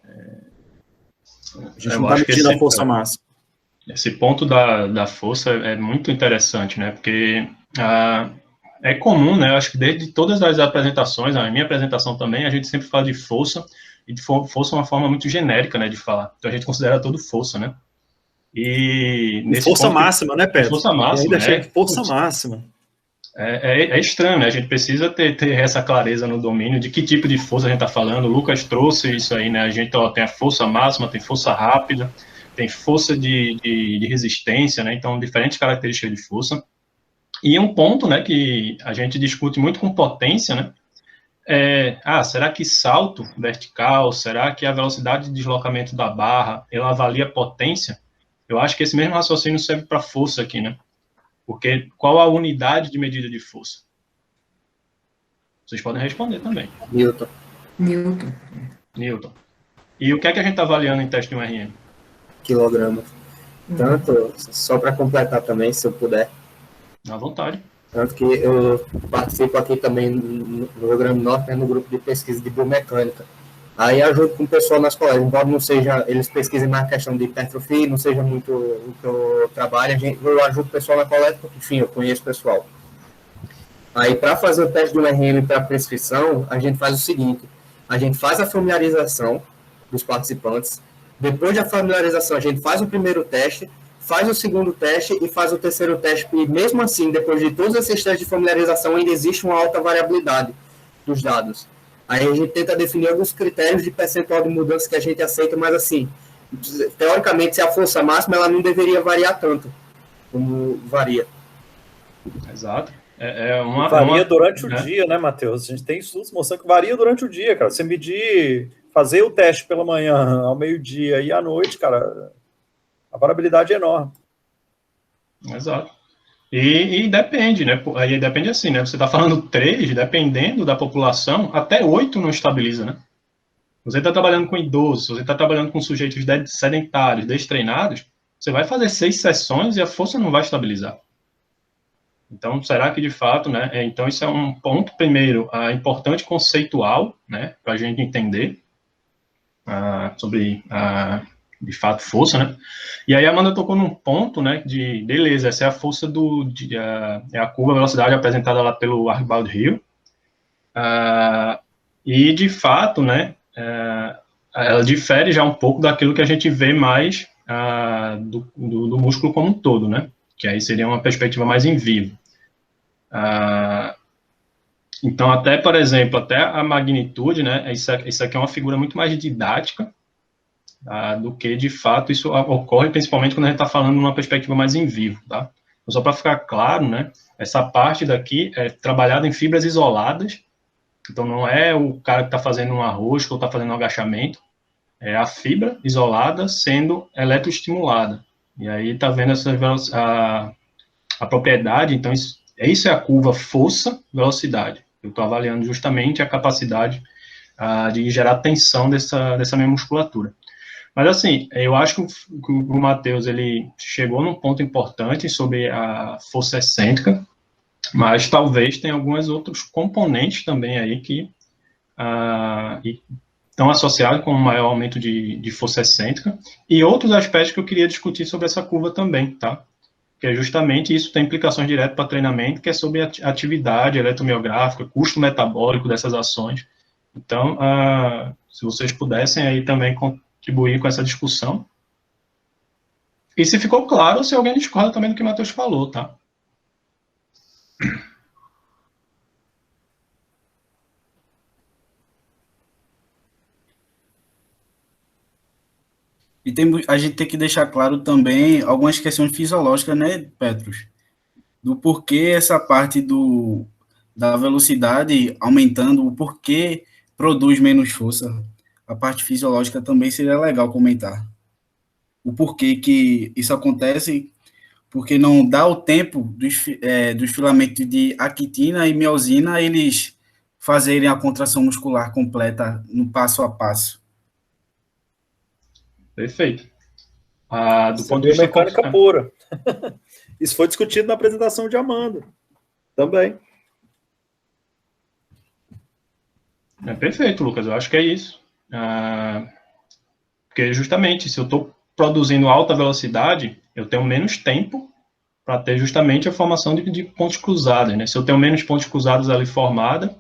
a gente não está medindo a força máxima. Esse ponto da força é muito interessante, né, porque é comum, né, eu acho que desde todas as apresentações, a minha apresentação também, a gente sempre fala de força, e de força é uma forma muito genérica, né, de falar, então a gente considera tudo força, né. E nesse força máxima, né, Pedro? Força máxima, né? Força máxima. É estranho, né? A gente precisa ter essa clareza no domínio de que tipo de força a gente está falando. O Lucas trouxe isso aí, né? A gente tem a força máxima, tem força rápida, tem força de resistência, né? Então, diferentes características de força. E um ponto, né, que a gente discute muito com potência, né? Será que salto vertical, será que a velocidade de deslocamento da barra, ela avalia potência? Eu acho que esse mesmo raciocínio serve para força aqui, né? Porque qual a unidade de medida de força? Vocês podem responder também. Newton. E o que é que a gente está avaliando em teste de 1RM? Quilogramas. Tanto, só para completar também, se eu puder. À vontade. Tanto que eu participo aqui também no Rio Grande do Norte, né, no grupo de pesquisa de biomecânica. Aí ajudo com o pessoal nas colegas, embora não seja, eles pesquisem mais a questão de hipertrofia, não seja muito o que eu trabalho, eu ajudo o pessoal na coleta, porque, enfim, eu conheço o pessoal. Aí, para fazer o teste do RM para prescrição, a gente faz o seguinte, a gente faz a familiarização dos participantes, depois da familiarização, a gente faz o primeiro teste, faz o segundo teste e faz o terceiro teste, e mesmo assim, depois de todos esses testes de familiarização, ainda existe uma alta variabilidade dos dados. Aí a gente tenta definir alguns critérios de percentual de mudança que a gente aceita, mas assim, teoricamente, se a força máxima, ela não deveria variar tanto, como varia. Exato. Varia durante o dia, né, Matheus? A gente tem estudos mostrando que varia durante o dia, cara. Você fazer o teste pela manhã, ao meio-dia e à noite, cara, a variabilidade é enorme. Exato. E depende, né? Aí depende assim, né? Você está falando 3, dependendo da população, até 8 não estabiliza, né? Você está trabalhando com idosos, você está trabalhando com sujeitos sedentários, destreinados, você vai fazer 6 sessões e a força não vai estabilizar. Então, será que de fato, né? Então, isso é um ponto, primeiro, importante conceitual, né? Para a gente entender sobre de fato, força, né? E aí a Amanda tocou num ponto, né, de, beleza, essa é a força é a curva velocidade apresentada lá pelo Archibald Hill, e de fato, né, ela difere já um pouco daquilo que a gente vê mais do músculo como um todo, né, que aí seria uma perspectiva mais em vivo. Então, até, por exemplo, até a magnitude, né, isso aqui é uma figura muito mais didática, do que, de fato, isso ocorre, principalmente quando a gente está falando numa perspectiva mais em vivo, tá? Então, só para ficar claro, né, essa parte daqui é trabalhada em fibras isoladas, então não é o cara que está fazendo um arroz ou está fazendo um agachamento, é a fibra isolada sendo eletroestimulada, e aí está vendo a propriedade, então isso é a curva força-velocidade, eu estou avaliando justamente a capacidade de gerar tensão dessa minha musculatura. Mas, assim, eu acho que o Matheus, ele chegou num ponto importante sobre a força excêntrica, mas talvez tenha alguns outros componentes também aí que estão associados com um maior aumento de força excêntrica, e outros aspectos que eu queria discutir sobre essa curva também, tá? Que é justamente isso, tem implicações diretas para treinamento, que é sobre a atividade eletromiográfica, custo metabólico dessas ações. Então, se vocês pudessem aí também contribuir com essa discussão. E se ficou claro, se alguém discorda também do que o Matheus falou, tá? E a gente tem que deixar claro também algumas questões fisiológicas, né, Petros? Do porquê essa parte da velocidade aumentando, o porquê produz menos força. A parte fisiológica também seria legal comentar. O porquê que isso acontece, porque não dá o tempo dos filamentos de actina e miosina eles fazerem a contração muscular completa no passo a passo. Perfeito. Do ponto de Seria vista mecânica pura. Isso foi discutido na apresentação de Amanda também. Perfeito, Lucas, eu acho que é isso. Porque justamente, se eu estou produzindo alta velocidade, eu tenho menos tempo para ter justamente a formação de pontes cruzadas, né? Se eu tenho menos pontes cruzadas ali formada,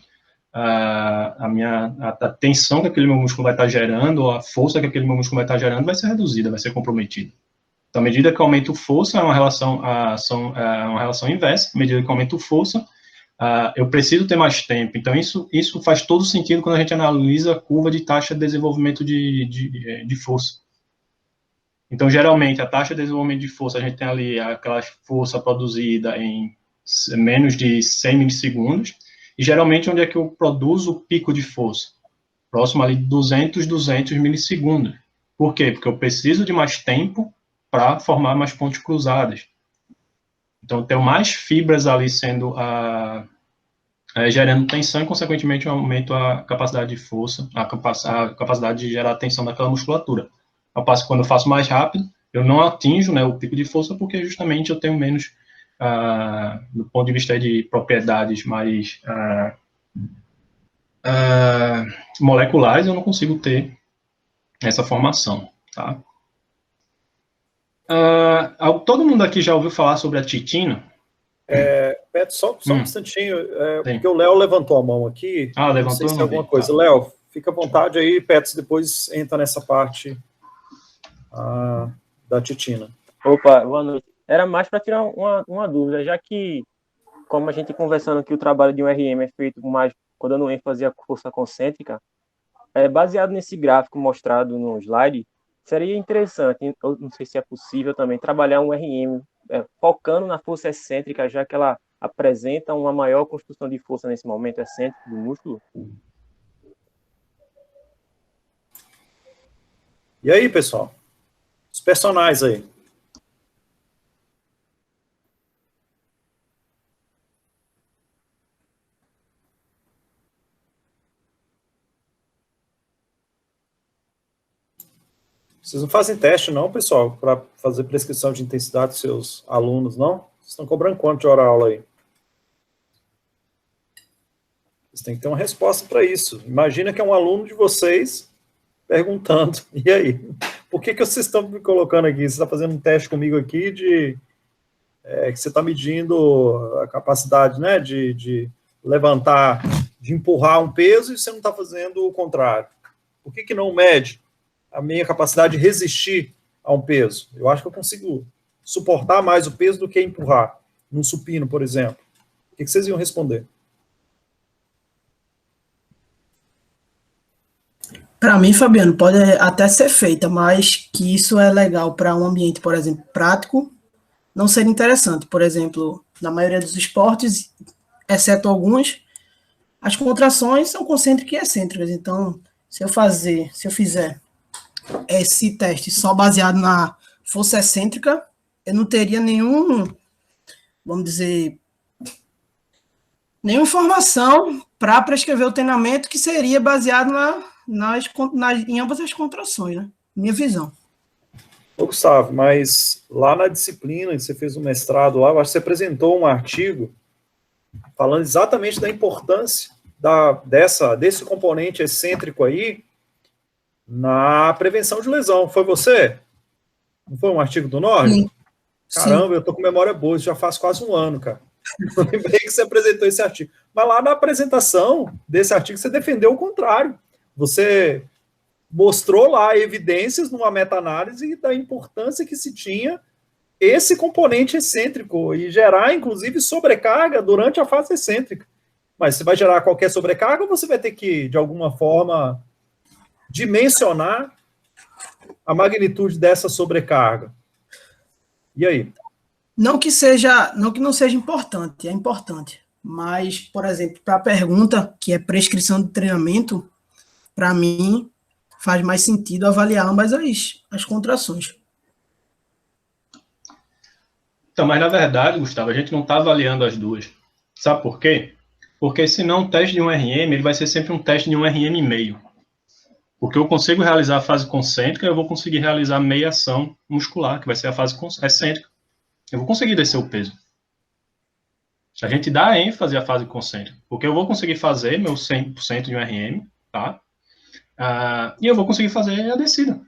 a tensão que aquele meu músculo vai estar gerando, ou a força que aquele meu músculo vai estar gerando, vai ser reduzida, vai ser comprometida. Então, à medida que eu aumento força, é uma relação inversa. À medida que eu aumento força, eu preciso ter mais tempo. Então, isso faz todo sentido quando a gente analisa a curva de taxa de desenvolvimento de força. Então, geralmente, a taxa de desenvolvimento de força, a gente tem ali aquela força produzida em menos de 100 milissegundos, e geralmente, onde é que eu produzo o pico de força? Próximo ali de 200 milissegundos. Por quê? Porque eu preciso de mais tempo para formar mais pontes cruzadas. Então, eu tenho mais fibras ali sendo gerando tensão e, consequentemente, eu aumento a capacidade de força, a capacidade de gerar tensão daquela musculatura. Ao passo que quando eu faço mais rápido, eu não atinjo, né, o pico de força, porque justamente eu tenho menos, do ponto de vista de propriedades mais moleculares, eu não consigo ter essa formação, tá? Todo mundo aqui já ouviu falar sobre a titina? Beto, só um instantinho, porque o Léo levantou a mão aqui. Levantou, não sei se tem alguma coisa. Tá. Léo, fica à vontade aí, Petros, depois entra nessa parte da titina. Opa, boa noite. Era mais para tirar uma dúvida, já que, como a gente conversando que o trabalho de um RM é feito mais, quando dando ênfase à força concêntrica, baseado nesse gráfico mostrado no slide, seria interessante, eu não sei se é possível também, trabalhar um RM focando na força excêntrica, já que ela apresenta uma maior construção de força nesse momento excêntrico do músculo. E aí, pessoal? Os personagens aí. Vocês não fazem teste, não, pessoal, para fazer prescrição de intensidade dos seus alunos, não? Vocês estão cobrando quanto de hora aula aí? Vocês têm que ter uma resposta para isso. Imagina que é um aluno de vocês perguntando, e aí? Por que vocês estão me colocando aqui? Você está fazendo um teste comigo aqui que você está medindo a capacidade, né, de levantar, de empurrar um peso, e você não está fazendo o contrário. Por que não mede a minha capacidade de resistir a um peso? Eu acho que eu consigo suportar mais o peso do que empurrar, num supino, por exemplo. O que vocês iam responder? Para mim, Fabiano, pode até ser feita, mas que isso é legal para um ambiente, por exemplo, prático, não seria interessante. Por exemplo, na maioria dos esportes, exceto alguns, as contrações são concêntricas e excêntricas. Então, se eu fizer esse teste só baseado na força excêntrica, eu não teria nenhuma informação para prescrever o treinamento que seria baseado em ambas as contrações, né? Minha visão. Ô, Gustavo, mas lá na disciplina que você fez um mestrado lá, eu acho que você apresentou um artigo falando exatamente da importância desse componente excêntrico aí, na prevenção de lesão. Foi você? Não foi um artigo do Norte? Sim. Caramba, eu tô com memória boa, isso já faz quase um ano, cara. Eu lembrei que você apresentou esse artigo. Mas lá na apresentação desse artigo, você defendeu o contrário. Você mostrou lá evidências numa meta-análise da importância que se tinha esse componente excêntrico e gerar, inclusive, sobrecarga durante a fase excêntrica. Mas você vai gerar qualquer sobrecarga ou você vai ter que, de alguma forma, dimensionar a magnitude dessa sobrecarga? E aí? Não que não seja importante, é importante. Mas, por exemplo, para a pergunta, que é prescrição de treinamento, para mim, faz mais sentido avaliar ambas as contrações. Então, mas na verdade, Gustavo, a gente não está avaliando as duas. Sabe por quê? Porque senão o teste de um RM, ele vai ser sempre um teste de um RM e meio. Porque eu consigo realizar a fase concêntrica, eu vou conseguir realizar meia ação muscular, que vai ser a fase excêntrica. Eu vou conseguir descer o peso. Se a gente dá ênfase à fase concêntrica, porque eu vou conseguir fazer meu 100% de um RM, tá? E eu vou conseguir fazer a descida.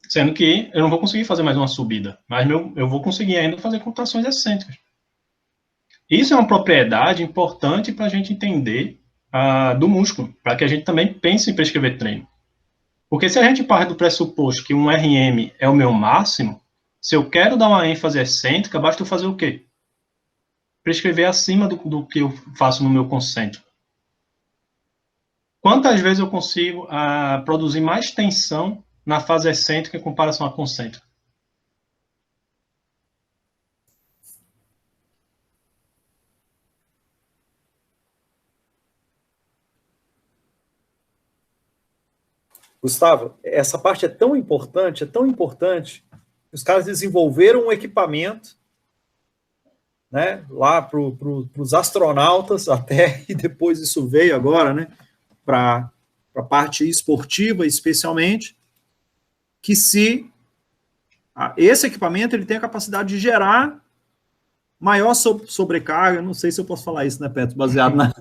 Sendo que eu não vou conseguir fazer mais uma subida, mas eu vou conseguir ainda fazer contrações excêntricas. Isso é uma propriedade importante para a gente entender do músculo, para que a gente também pense em prescrever treino. Porque se a gente parte do pressuposto que um RM é o meu máximo, se eu quero dar uma ênfase excêntrica, basta eu fazer o quê? Prescrever acima do que eu faço no meu concêntrico. Quantas vezes eu consigo produzir mais tensão na fase excêntrica em comparação à concêntrica? Gustavo, essa parte é tão importante, que os caras desenvolveram um equipamento, né, lá para os astronautas até, e depois isso veio agora, né, para a parte esportiva, especialmente, que esse equipamento ele tem a capacidade de gerar maior sobrecarga, não sei se eu posso falar isso, né, Petro, baseado na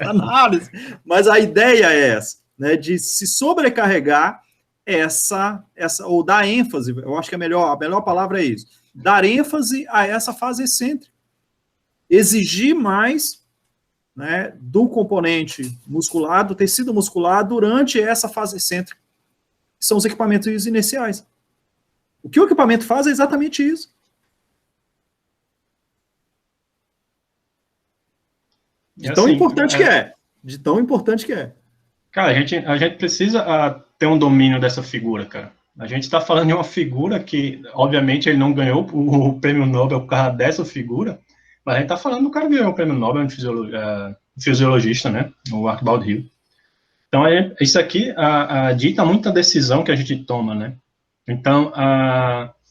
análise, mas a ideia é essa, né, de se sobrecarregar ou dar ênfase, eu acho que a melhor palavra é isso, dar ênfase a essa fase excêntrica, exigir mais, né, do componente muscular, do tecido muscular, durante essa fase excêntrica, que são os equipamentos inerciais. O que o equipamento faz é exatamente isso. De tão importante que é. De tão importante que é. Cara, a gente precisa ter um domínio dessa figura, cara. A gente está falando de uma figura que, obviamente, ele não ganhou o prêmio Nobel por causa dessa figura, mas a gente está falando do cara que ganhou o prêmio Nobel, fisiologista, né? O Archibald Hill. Então, isso aqui dita muita decisão que a gente toma, né? Então,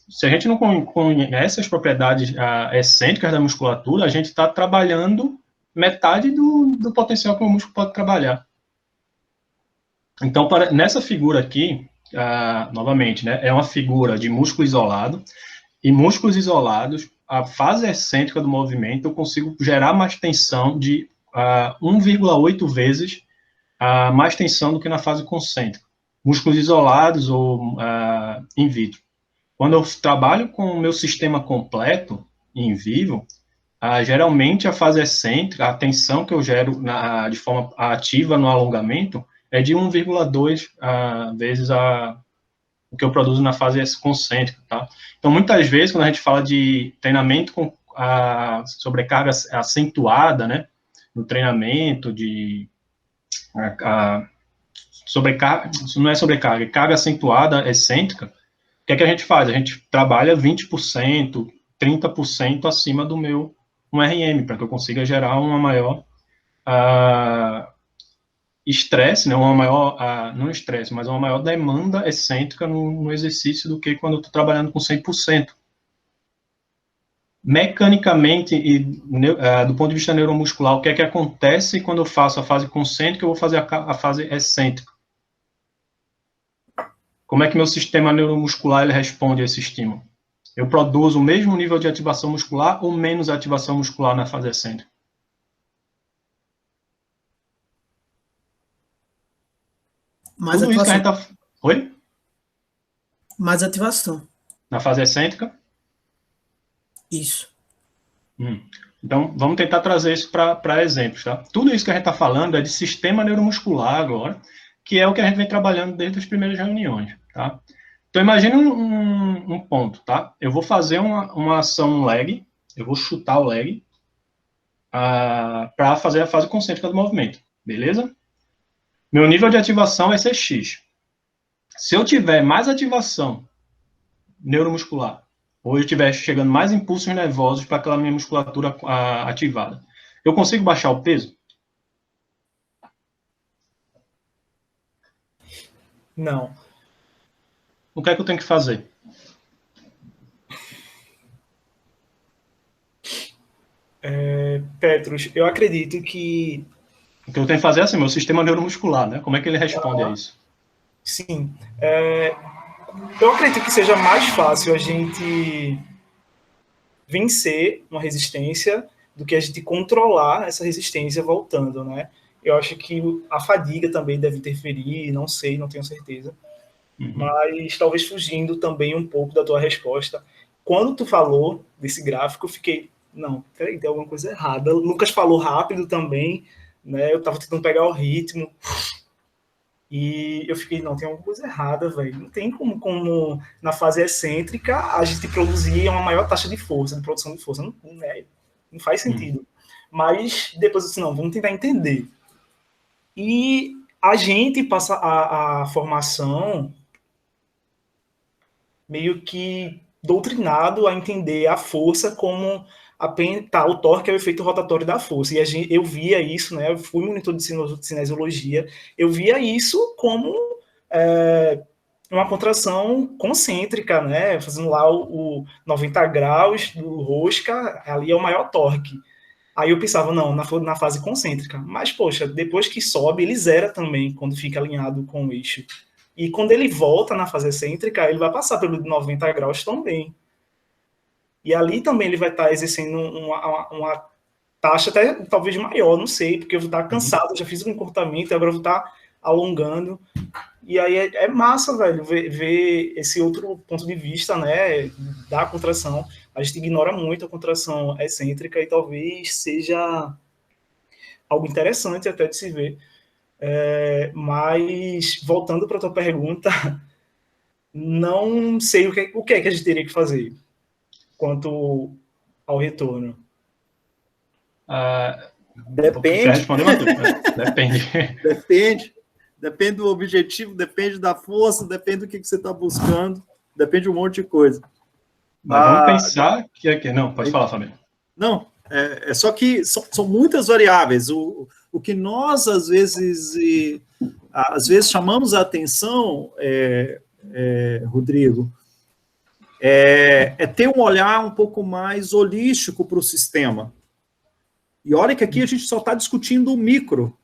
se a gente não conhece as propriedades excêntricas da musculatura, a gente está trabalhando metade do potencial que o músculo pode trabalhar. Então, nessa figura aqui, novamente, né, é uma figura de músculo isolado, e músculos isolados, a fase excêntrica do movimento, eu consigo gerar mais tensão de 1,8 vezes mais tensão do que na fase concêntrica. Músculos isolados ou in vitro. Quando eu trabalho com o meu sistema completo, em vivo, geralmente a fase excêntrica, a tensão que eu gero de forma ativa no alongamento é de 1,2 vezes o que eu produzo na fase concêntrica, tá? Então, muitas vezes, quando a gente fala de treinamento com sobrecarga acentuada, né, no treinamento de sobrecarga, não é sobrecarga, é carga acentuada excêntrica, o que é que a gente faz? A gente trabalha 20%, 30% acima do meu RM, para que eu consiga gerar uma maior estresse, né, uma maior, não estresse, mas uma maior demanda excêntrica no exercício do que quando eu estou trabalhando com 100%. Mecanicamente e do ponto de vista neuromuscular, o que é que acontece quando eu faço a fase concêntrica e eu vou fazer a fase excêntrica? Como é que meu sistema neuromuscular ele responde a esse estímulo? Eu produzo o mesmo nível de ativação muscular ou menos ativação muscular na fase excêntrica? Mais Tudo isso que a ativação. gente tá... Oi? Mais ativação. Na fase excêntrica? Isso. Então, vamos tentar trazer isso para exemplos, tá? Tudo isso que a gente está falando é de sistema neuromuscular agora, que é o que a gente vem trabalhando desde as primeiras reuniões, tá? Então, imagine um ponto, tá? Eu vou fazer uma ação leg, eu vou chutar o leg para fazer a fase concêntrica do movimento, beleza? Meu nível de ativação vai ser X. Se eu tiver mais ativação neuromuscular, ou eu estiver chegando mais impulsos nervosos para aquela minha musculatura ativada, eu consigo baixar o peso? Não. O que é que eu tenho que fazer? Petrus, eu acredito que... O que eu tenho que fazer é assim, meu sistema neuromuscular, né? Como é que ele responde a isso? Sim. Eu acredito que seja mais fácil a gente vencer uma resistência do que a gente controlar essa resistência voltando, né? Eu acho que a fadiga também deve interferir, não sei, não tenho certeza. Mas talvez fugindo também um pouco da tua resposta. Quando tu falou desse gráfico, eu fiquei, não, peraí, tem alguma coisa errada. O Lucas falou rápido também, né? Eu tava tentando pegar o ritmo. E eu fiquei, não, tem alguma coisa errada, velho. Não tem como na fase excêntrica a gente produzir uma maior taxa de força, de produção de força. Não faz sentido. Mas depois eu disse, não, vamos tentar entender. E a gente passa a formação meio que doutrinado a entender a força como o torque é o efeito rotatório da força. E eu via isso, né? Eu fui monitor de cinesiologia, eu via isso como uma contração concêntrica, né? Fazendo lá o 90 graus do rosca, ali é o maior torque. Aí eu pensava, não, na fase concêntrica. Mas, poxa, depois que sobe, ele zera também, quando fica alinhado com o eixo. E quando ele volta na fase excêntrica, ele vai passar pelo 90 graus também. E ali também ele vai estar exercendo uma taxa até talvez maior, não sei, porque eu vou estar cansado, já fiz um encurtamento, agora eu vou estar alongando. E aí é massa, velho, ver esse outro ponto de vista, né, da contração. A gente ignora muito a contração excêntrica e talvez seja algo interessante até de se ver. Mas, voltando para a tua pergunta, não sei o que é que a gente teria que fazer quanto ao retorno. Depende. Depende. Depende do objetivo, depende da força, depende do que você está buscando, depende de um monte de coisa. Mas vamos pensar que... Não, pode falar, Fabiano. Não, é só que são muitas variáveis. O que nós, às vezes chamamos a atenção, Rodrigo, é ter um olhar um pouco mais holístico para o sistema. E olha que aqui a gente só está discutindo o micro.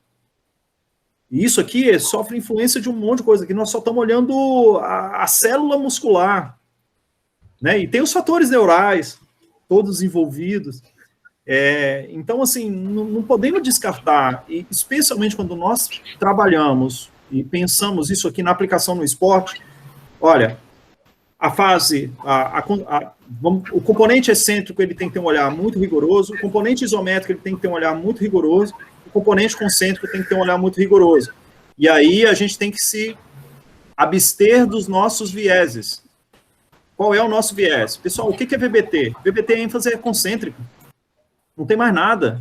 E isso aqui sofre influência de um monte de coisa, que nós só estamos olhando a célula muscular, né? E tem os fatores neurais, todos envolvidos. Então, assim, não podemos descartar, e especialmente quando nós trabalhamos e pensamos isso aqui na aplicação no esporte, olha, a fase, o componente excêntrico ele tem que ter um olhar muito rigoroso, o componente isométrico ele tem que ter um olhar muito rigoroso, o componente concêntrico tem que ter um olhar muito rigoroso. E aí a gente tem que se abster dos nossos vieses. Qual é o nosso viés? Pessoal, o que é VBT? VBT é ênfase concêntrica. Não tem mais nada.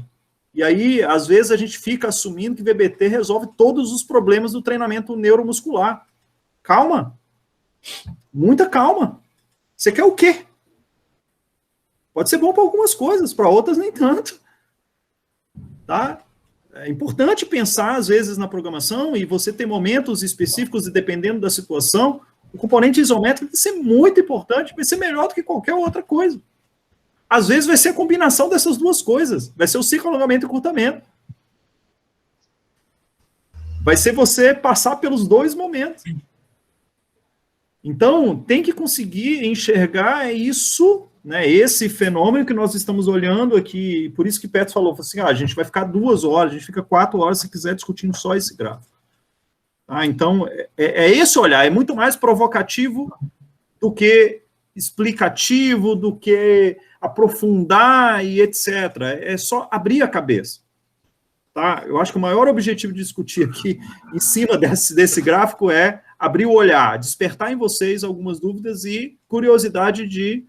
E aí, às vezes, a gente fica assumindo que VBT resolve todos os problemas do treinamento neuromuscular. Calma. Muita calma. Você quer o quê? Pode ser bom para algumas coisas, para outras nem tanto. Tá? É importante pensar, às vezes, na programação, e você ter momentos específicos, e dependendo da situação, o componente isométrico vai ser muito importante, vai ser melhor do que qualquer outra coisa. Às vezes vai ser a combinação dessas duas coisas, vai ser o ciclo alongamento e encurtamento. Vai ser você passar pelos dois momentos. Então, tem que conseguir enxergar isso, né, esse fenômeno que nós estamos olhando aqui, por isso que Petros falou assim, a gente vai ficar 2 horas, a gente fica 4 horas se quiser discutindo só esse gráfico. Tá? Então, é esse olhar, é muito mais provocativo do que explicativo, do que aprofundar e etc. É só abrir a cabeça. Tá? Eu acho que o maior objetivo de discutir aqui, em cima desse gráfico, é abrir o olhar, despertar em vocês algumas dúvidas e curiosidade de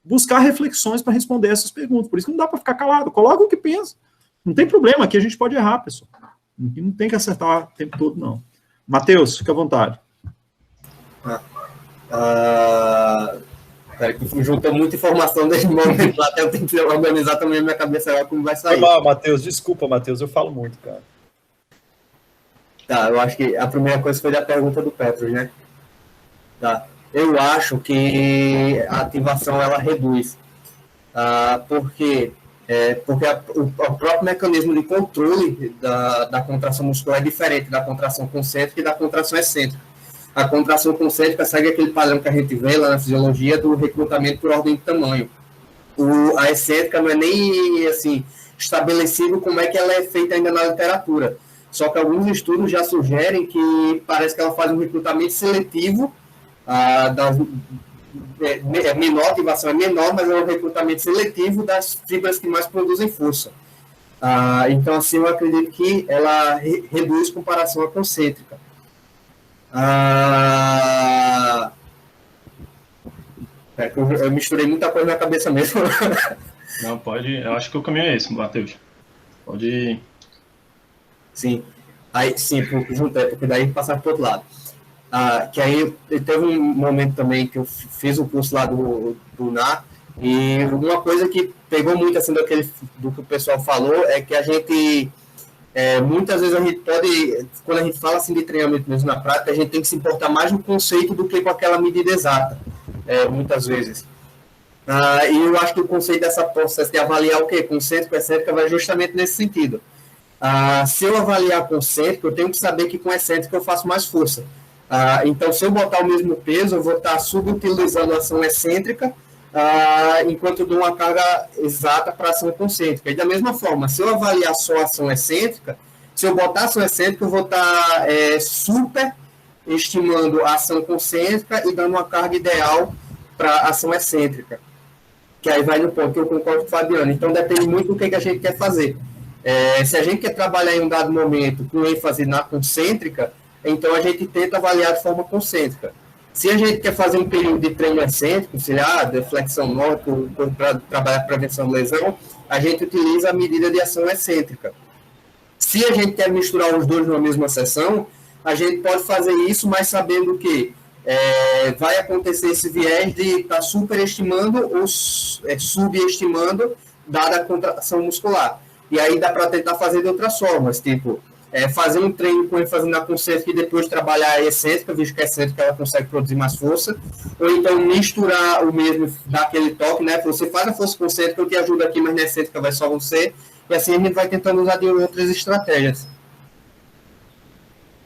buscar reflexões para responder essas perguntas. Por isso que não dá para ficar calado. Coloca o que pensa. Não tem problema, aqui a gente pode errar, pessoal. Não tem que acertar o tempo todo, não. Matheus, fica à vontade. Peraí, que juntou muita informação nesse momento lá, até eu tenho que organizar também a minha cabeça agora como vai sair. Foi mal, Matheus, desculpa, Matheus, eu falo muito, cara. Tá, eu acho que a primeira coisa foi da pergunta do Petros, né? Tá. Eu acho que a ativação ela reduz. Porque o próprio mecanismo de controle da contração muscular é diferente da contração concêntrica e da contração excêntrica. A contração concêntrica segue aquele padrão que a gente vê lá na fisiologia do recrutamento por ordem de tamanho. A excêntrica não é nem assim estabelecido como é que ela é feita ainda na literatura. Só que alguns estudos já sugerem que parece que ela faz um recrutamento seletivo, menor, a ativação é menor, mas é um recrutamento seletivo das fibras que mais produzem força. Então, assim, eu acredito que ela reduz comparação à concêntrica. Eu misturei muita coisa na cabeça mesmo. Não, pode. Eu acho que o caminho é esse, Matheus. Pode. Sim. Aí, sim, porque daí passar para o outro lado. Que aí teve um momento também que eu fiz o curso lá do NAR, e uma coisa que pegou muito assim do que o pessoal falou é que a gente. Muitas vezes a gente pode, quando a gente fala assim de treinamento mesmo na prática, a gente tem que se importar mais no conceito do que com aquela medida exata, muitas vezes. E eu acho que o conceito dessa processo de avaliar o quê? Concêntrico, excêntrica, vai justamente nesse sentido. Se eu avaliar concêntrico, eu tenho que saber que com excêntrico eu faço mais força. Então, se eu botar o mesmo peso, eu vou estar subutilizando a ação excêntrica, enquanto eu dou uma carga exata para a ação concêntrica. E da mesma forma, se eu avaliar só a ação excêntrica, se eu botar a ação excêntrica, eu vou estar super estimando a ação concêntrica e dando uma carga ideal para a ação excêntrica. Que aí vai no ponto que eu concordo com o Fabiano. Então, depende muito do que a gente quer fazer. Se a gente quer trabalhar em um dado momento com ênfase na concêntrica, então a gente tenta avaliar de forma concêntrica. Se a gente quer fazer um período de treino excêntrico, sei lá, de flexão nórdica, para trabalhar prevenção de lesão, a gente utiliza a medida de ação excêntrica. Se a gente quer misturar os dois numa mesma sessão, a gente pode fazer isso, mas sabendo que vai acontecer esse viés de estar superestimando ou subestimando, dada a contração muscular. E aí dá para tentar fazer de outras formas, tipo, fazer um treino com ênfase na concêntrica e depois trabalhar a excêntrica, visto que a excêntrica ela consegue produzir mais força, ou então misturar o mesmo, dar aquele toque, né? Você faz a força concêntrica, eu te ajudo aqui, mas na excêntrica vai só você, e assim a gente vai tentando usar de outras estratégias.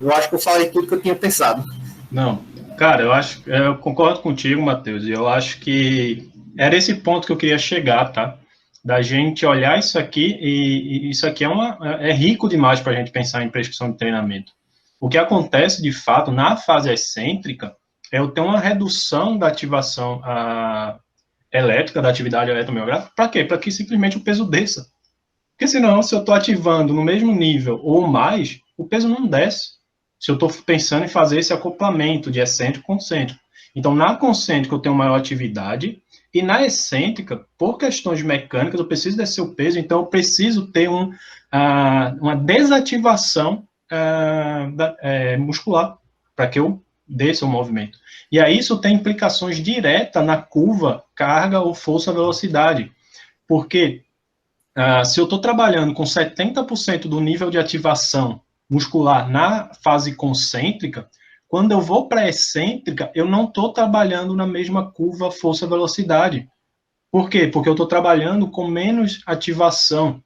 Eu acho que eu falei tudo que eu tinha pensado. Não, cara, eu concordo contigo, Matheus, e eu acho que era esse ponto que eu queria chegar, tá? Da gente olhar isso aqui, e isso aqui é rico demais para a gente pensar em prescrição de treinamento. O que acontece, de fato, na fase excêntrica, é eu ter uma redução da ativação elétrica, da atividade eletromiográfica. Para quê? Para que simplesmente o peso desça. Porque senão, se eu estou ativando no mesmo nível ou mais, o peso não desce. Se eu estou pensando em fazer esse acoplamento de excêntrico e concêntrico. Então, na concêntrica eu tenho maior atividade, e na excêntrica, por questões mecânicas, eu preciso descer o peso, então eu preciso ter uma desativação muscular, para que eu desça o movimento. E aí isso tem implicações diretas na curva carga ou força-velocidade, porque se eu estou trabalhando com 70% do nível de ativação muscular na fase concêntrica, quando eu vou para a excêntrica, eu não estou trabalhando na mesma curva força-velocidade. Por quê? Porque eu estou trabalhando com menos ativação.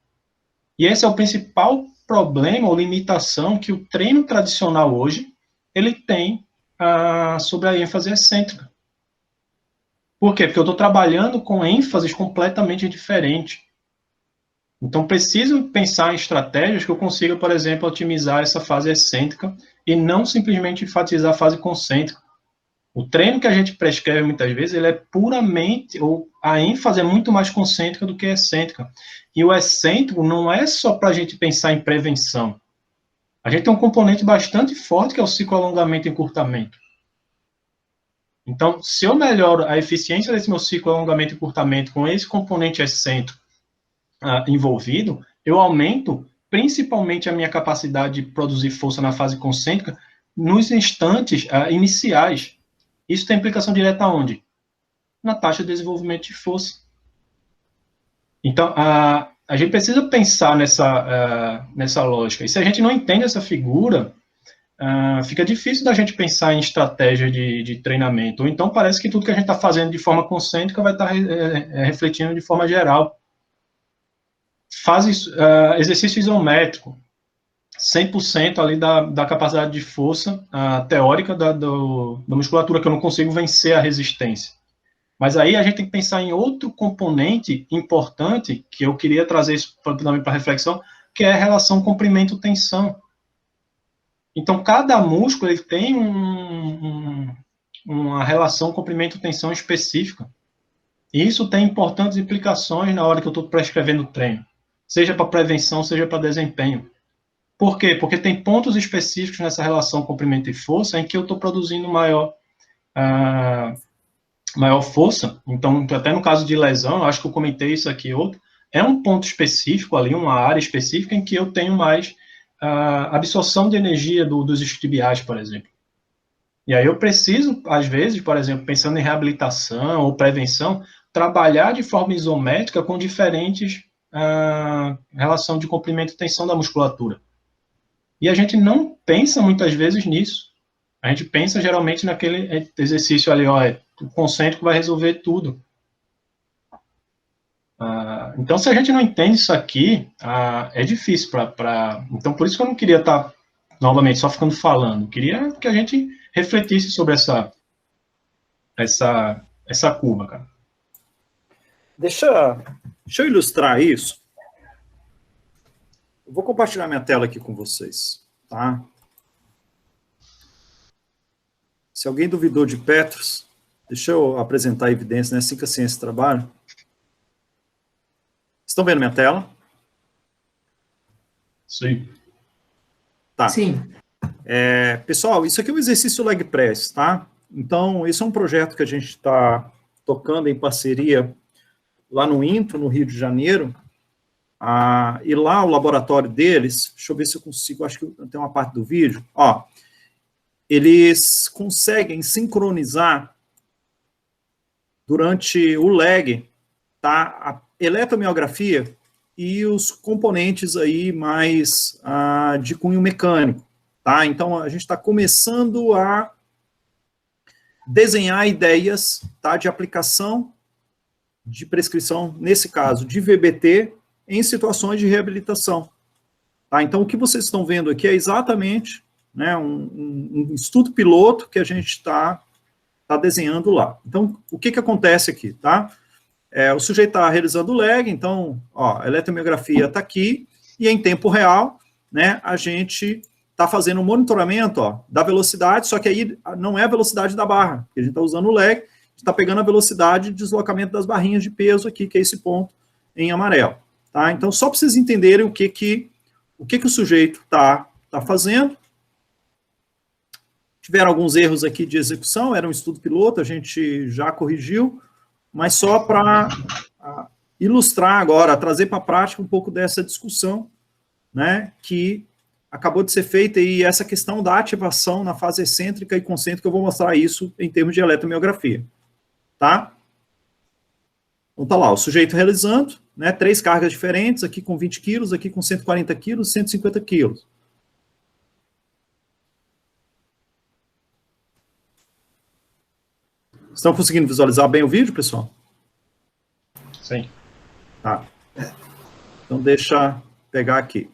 E esse é o principal problema ou limitação que o treino tradicional hoje ele tem sobre a ênfase excêntrica. Por quê? Porque eu estou trabalhando com ênfases completamente diferentes. Então, preciso pensar em estratégias que eu consiga, por exemplo, otimizar essa fase excêntrica e não simplesmente enfatizar a fase concêntrica. O treino que a gente prescreve muitas vezes, ele é puramente, ou a ênfase é muito mais concêntrica do que excêntrica. E o excêntrico não é só para a gente pensar em prevenção. A gente tem um componente bastante forte que é o ciclo-alongamento e encurtamento. Então, se eu melhoro a eficiência desse meu ciclo-alongamento e encurtamento com esse componente excêntrico envolvido, eu aumento principalmente a minha capacidade de produzir força na fase concêntrica nos instantes iniciais. Isso tem implicação direta aonde? Na taxa de desenvolvimento de força. Então, a gente precisa pensar nessa lógica. E se a gente não entende essa figura, fica difícil da gente pensar em estratégia de treinamento. Ou então parece que tudo que a gente está fazendo de forma concêntrica vai estar refletindo de forma geral. Exercício isométrico, 100% ali da capacidade de força teórica da musculatura, que eu não consigo vencer a resistência. Mas aí a gente tem que pensar em outro componente importante, que eu queria trazer isso também para reflexão, que é a relação comprimento-tensão. Então, cada músculo ele tem uma relação comprimento-tensão específica. E isso tem importantes implicações na hora que eu estou prescrevendo o treino, seja para prevenção, seja para desempenho. Por quê? Porque tem pontos específicos nessa relação comprimento e força em que eu estou produzindo maior força. Então, até no caso de lesão, eu acho que eu comentei isso aqui outro, é um ponto específico ali, uma área específica em que eu tenho mais absorção de energia dos isquiotibiais, por exemplo. E aí eu preciso, às vezes, por exemplo, pensando em reabilitação ou prevenção, trabalhar de forma isométrica com diferentes relação de comprimento e tensão da musculatura. E a gente não pensa muitas vezes nisso. A gente pensa geralmente naquele exercício ali, o concêntrico vai resolver tudo. Então, se a gente não entende isso aqui, é difícil Então, por isso que eu não queria estar, novamente, só ficando falando. Eu queria que a gente refletisse sobre essa curva, cara. Deixa eu ilustrar isso. Eu vou compartilhar minha tela aqui com vocês, tá? Se alguém duvidou de Petrus, deixa eu apresentar a evidência, né? Assim que a ciência trabalha. Estão vendo minha tela? Sim. Tá. Sim. Pessoal, isso aqui é um exercício leg press, tá? Então, esse é um projeto que a gente está tocando em parceria lá no INTO, no Rio de Janeiro. E lá o laboratório deles, deixa eu ver se eu consigo, acho que tem uma parte do vídeo, eles conseguem sincronizar durante o leg, tá, a eletromiografia e os componentes aí mais de cunho mecânico, tá? Então a gente está começando a desenhar ideias, tá, de aplicação de prescrição, nesse caso de VBT, em situações de reabilitação. Tá? Então, o que vocês estão vendo aqui é exatamente, né, um estudo piloto que a gente está desenhando lá. Então, o que acontece aqui? Tá? O sujeito está realizando o leg, então, a eletromiografia está aqui, e em tempo real, né, a gente está fazendo um monitoramento da velocidade, só que aí não é a velocidade da barra, porque a gente está usando o leg, a gente está pegando a velocidade de deslocamento das barrinhas de peso aqui, que é esse ponto em amarelo. Tá? Então, só para vocês entenderem o que o sujeito está fazendo. Tiveram alguns erros aqui de execução, era um estudo piloto, a gente já corrigiu, mas só para ilustrar agora, trazer para a prática um pouco dessa discussão, né, que acabou de ser feita, e essa questão da ativação na fase excêntrica e concêntrica, eu vou mostrar isso em termos de eletromiografia. Tá? Então, tá lá, o sujeito realizando, né, 3 cargas diferentes, aqui com 20 quilos, aqui com 140 quilos, 150 quilos. Estão conseguindo visualizar bem o vídeo, pessoal? Sim. Tá. Então, deixa eu pegar aqui.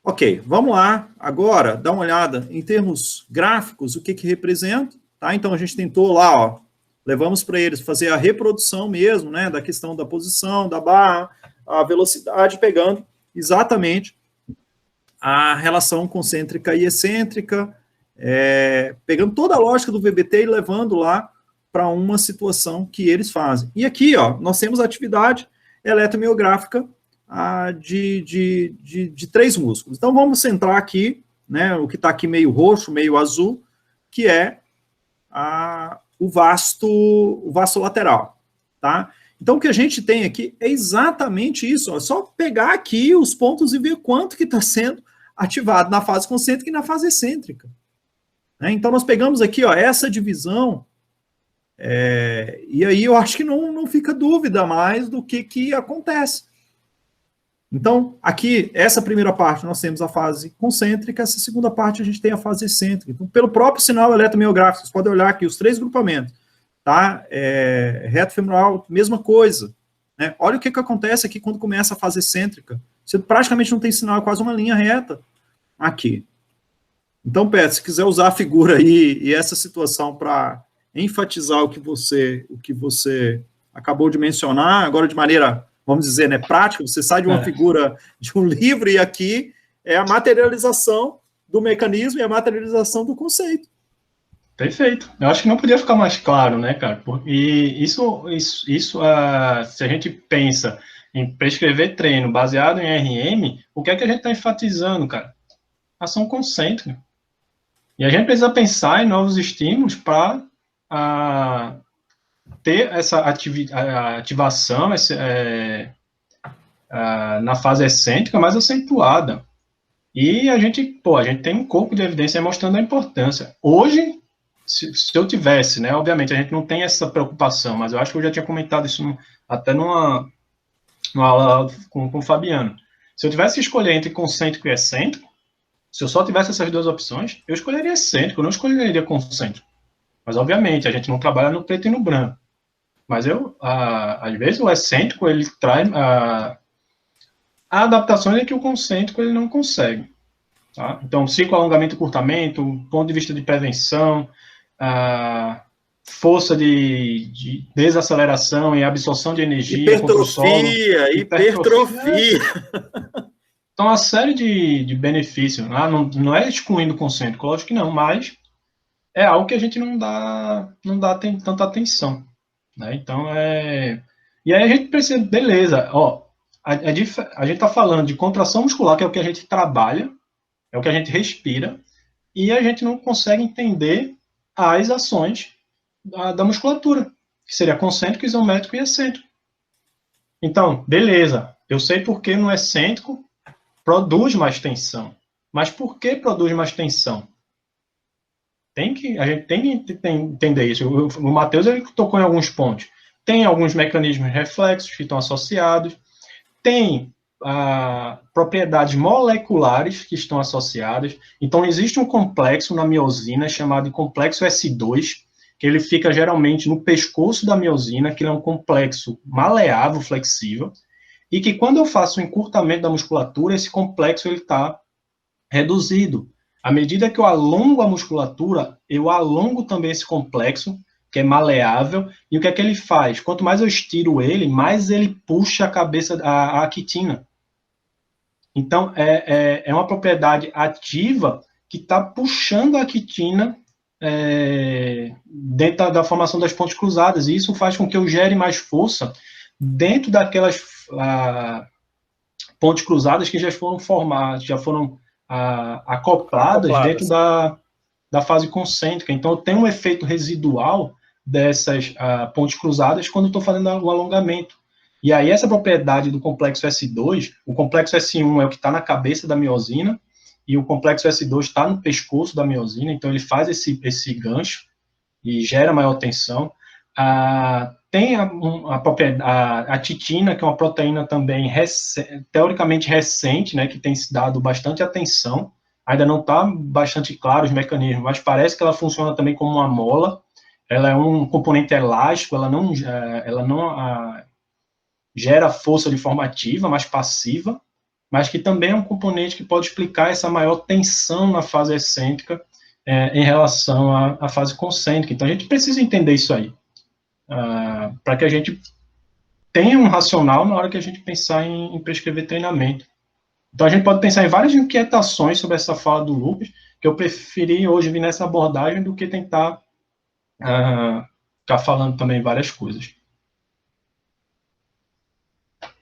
Ok, vamos lá. Agora, dá uma olhada em termos gráficos, o que representa. Tá? Então, a gente tentou lá, levamos para eles fazer a reprodução mesmo, né, da questão da posição, da barra, a velocidade, pegando exatamente a relação concêntrica e excêntrica, pegando toda a lógica do VBT e levando lá para uma situação que eles fazem. E aqui, ó, nós temos a atividade eletromiográfica de 3 músculos. Então, vamos centrar aqui, né, o que está aqui meio roxo, meio azul, que é o vasto lateral, tá? Então, o que a gente tem aqui é exatamente isso, ó, só pegar aqui os pontos e ver quanto que está sendo ativado na fase concêntrica e na fase excêntrica. Né? Então, nós pegamos aqui, ó, essa divisão, e aí eu acho que não fica dúvida mais do que acontece. Então, aqui, essa primeira parte, nós temos a fase concêntrica, essa segunda parte a gente tem a fase excêntrica. Então, pelo próprio sinal eletromiográfico, vocês podem olhar aqui os 3 grupamentos, tá? Reto femoral, mesma coisa. Né? Olha o que acontece aqui quando começa a fase excêntrica. Você praticamente não tem sinal, é quase uma linha reta aqui. Então, Pedro, se quiser usar a figura aí e essa situação para enfatizar o que você acabou de mencionar, agora de maneira, vamos dizer, né, prática, você sai de uma figura de um livro e aqui é a materialização do mecanismo e a materialização do conceito. Perfeito. Eu acho que não podia ficar mais claro, né, cara? E isso se a gente pensa em prescrever treino baseado em RM, o que é que a gente está enfatizando, cara? Ação concêntrica. E a gente precisa pensar em novos estímulos para ter essa ativação na fase excêntrica mais acentuada. E a gente tem um corpo de evidência mostrando a importância. Hoje, se eu tivesse, né, obviamente a gente não tem essa preocupação, mas eu acho que eu já tinha comentado isso até numa aula com o Fabiano. Se eu tivesse que escolher entre concêntrico e excêntrico, se eu só tivesse essas 2 opções, eu escolheria excêntrico, eu não escolheria concêntrico. Mas, obviamente, a gente não trabalha no preto e no branco. Mas às vezes, o excêntrico, ele traz adaptações que o concêntrico ele não consegue. Tá? Então, ciclo, alongamento e curtamento, ponto de vista de prevenção, força de desaceleração e absorção de energia. Hipertrofia. Então, uma série de benefícios. Não é excluindo o concêntrico, lógico que não, mas é algo que a gente não dá tanta atenção. Né? Então, E aí a gente precisa, beleza, ó, a gente está falando de contração muscular, que é o que a gente trabalha, é o que a gente respira, e a gente não consegue entender as ações da musculatura, que seria concêntrico, isométrico e excêntrico. Então, beleza, eu sei porque no excêntrico produz mais tensão. Mas por que produz mais tensão? A gente tem que entender isso. O Matheus ele tocou em alguns pontos. Tem alguns mecanismos reflexos que estão associados, tem propriedades moleculares que estão associadas. Então, existe um complexo na miosina chamado de complexo S2, que ele fica geralmente no pescoço da miosina, que é um complexo maleável, flexível, e que quando eu faço o encurtamento da musculatura, esse complexo está reduzido. À medida que eu alongo a musculatura, eu alongo também esse complexo, que é maleável, e o que é que ele faz? Quanto mais eu estiro ele, mais ele puxa a cabeça, a quitina. Então, é uma propriedade ativa que está puxando a quitina dentro da formação das pontes cruzadas, e isso faz com que eu gere mais força dentro daquelas pontes cruzadas que já foram formadas, já foram acopladas dentro da fase concêntrica. Então, eu tenho um efeito residual dessas pontes cruzadas quando eu estou fazendo o alongamento. E aí, essa propriedade do complexo S2, o complexo S1 é o que está na cabeça da miosina, e o complexo S2 está no pescoço da miosina, então ele faz esse gancho e gera maior tensão. Tem a titina, que é uma proteína também teoricamente recente, né, que tem se dado bastante atenção. Ainda não está bastante claro os mecanismos, mas parece que ela funciona também como uma mola. Ela é um componente elástico, ela não gera força de forma ativa, mas passiva, mas que também é um componente que pode explicar essa maior tensão na fase excêntrica em relação à fase concêntrica. Então, a gente precisa entender isso aí, para que a gente tenha um racional na hora que a gente pensar em prescrever treinamento. Então, a gente pode pensar em várias inquietações sobre essa fala do Lucas, que eu preferi hoje vir nessa abordagem do que tentar ficar falando também várias coisas.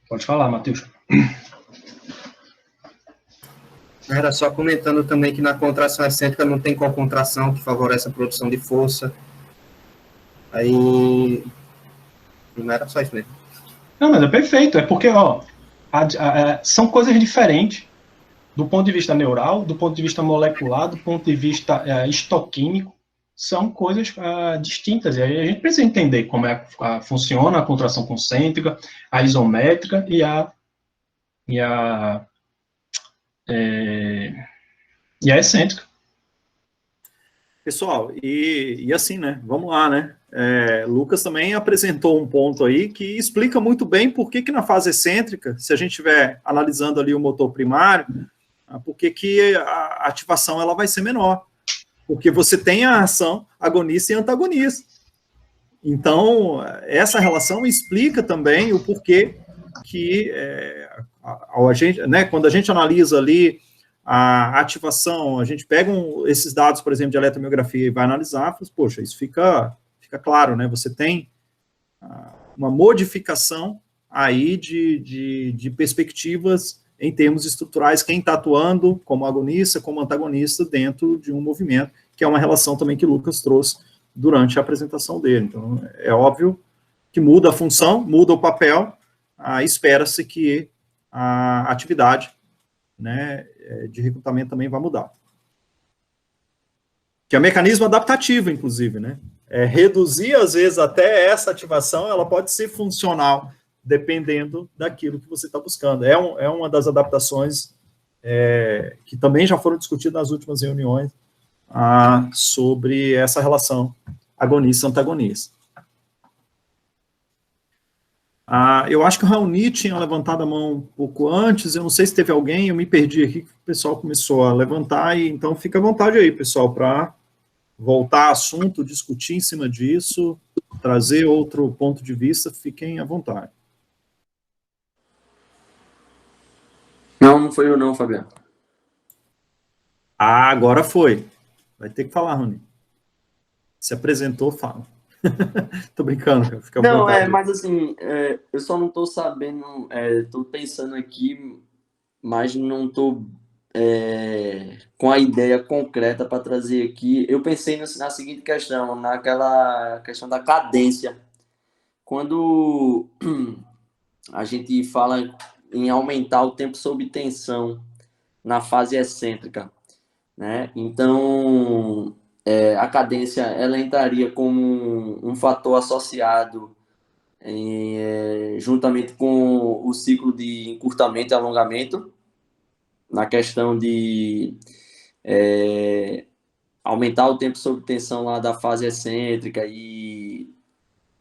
Pode falar, Matheus. Era só comentando também que na contração excêntrica não tem co-contração que favorece a produção de força. Aí, não era só isso mesmo. Não, mas é perfeito. É porque, são coisas diferentes do ponto de vista neural, do ponto de vista molecular, do ponto de vista histoquímico. São coisas distintas. E aí a gente precisa entender como funciona a contração concêntrica, a isométrica e a excêntrica. Pessoal, e assim, né? Vamos lá, né? Lucas também apresentou um ponto aí que explica muito bem por que na fase excêntrica, se a gente estiver analisando ali o motor primário, por que a ativação ela vai ser menor. Porque você tem a ação agonista e antagonista. Então, essa relação explica também o porquê que quando a gente analisa ali a ativação, a gente pega esses dados, por exemplo, de eletromiografia e vai analisar, poxa, isso fica claro, né? Você tem uma modificação aí de perspectivas em termos estruturais, quem está atuando como agonista, como antagonista dentro de um movimento, que é uma relação também que o Lucas trouxe durante a apresentação dele. Então, é óbvio que muda a função, muda o papel, espera-se que a atividade, né, de recrutamento também vai mudar. Que é um mecanismo adaptativo, inclusive, né? Reduzir, às vezes, até essa ativação, ela pode ser funcional, dependendo daquilo que você está buscando. É uma das adaptações que também já foram discutidas nas últimas reuniões sobre essa relação agonista-antagonista. Eu acho que o Raoni tinha levantado a mão um pouco antes, eu não sei se teve alguém, eu me perdi aqui, que o pessoal começou a levantar, então fica à vontade aí, pessoal, para voltar ao assunto, discutir em cima disso, trazer outro ponto de vista, fiquem à vontade. Não foi eu não, Fabiano. Agora foi. Vai ter que falar, Rony. Se apresentou, fala. Tô brincando, cara. Fica à vontade. Mas assim, eu só não tô sabendo, tô pensando aqui, mas não tô com a ideia concreta para trazer aqui. Eu pensei na seguinte questão, naquela questão da cadência. Quando a gente fala em aumentar o tempo sob tensão na fase excêntrica, né? Então, a cadência ela entraria como um fator associado juntamente com o ciclo de encurtamento e alongamento, na questão de aumentar o tempo sob tensão lá da fase excêntrica e,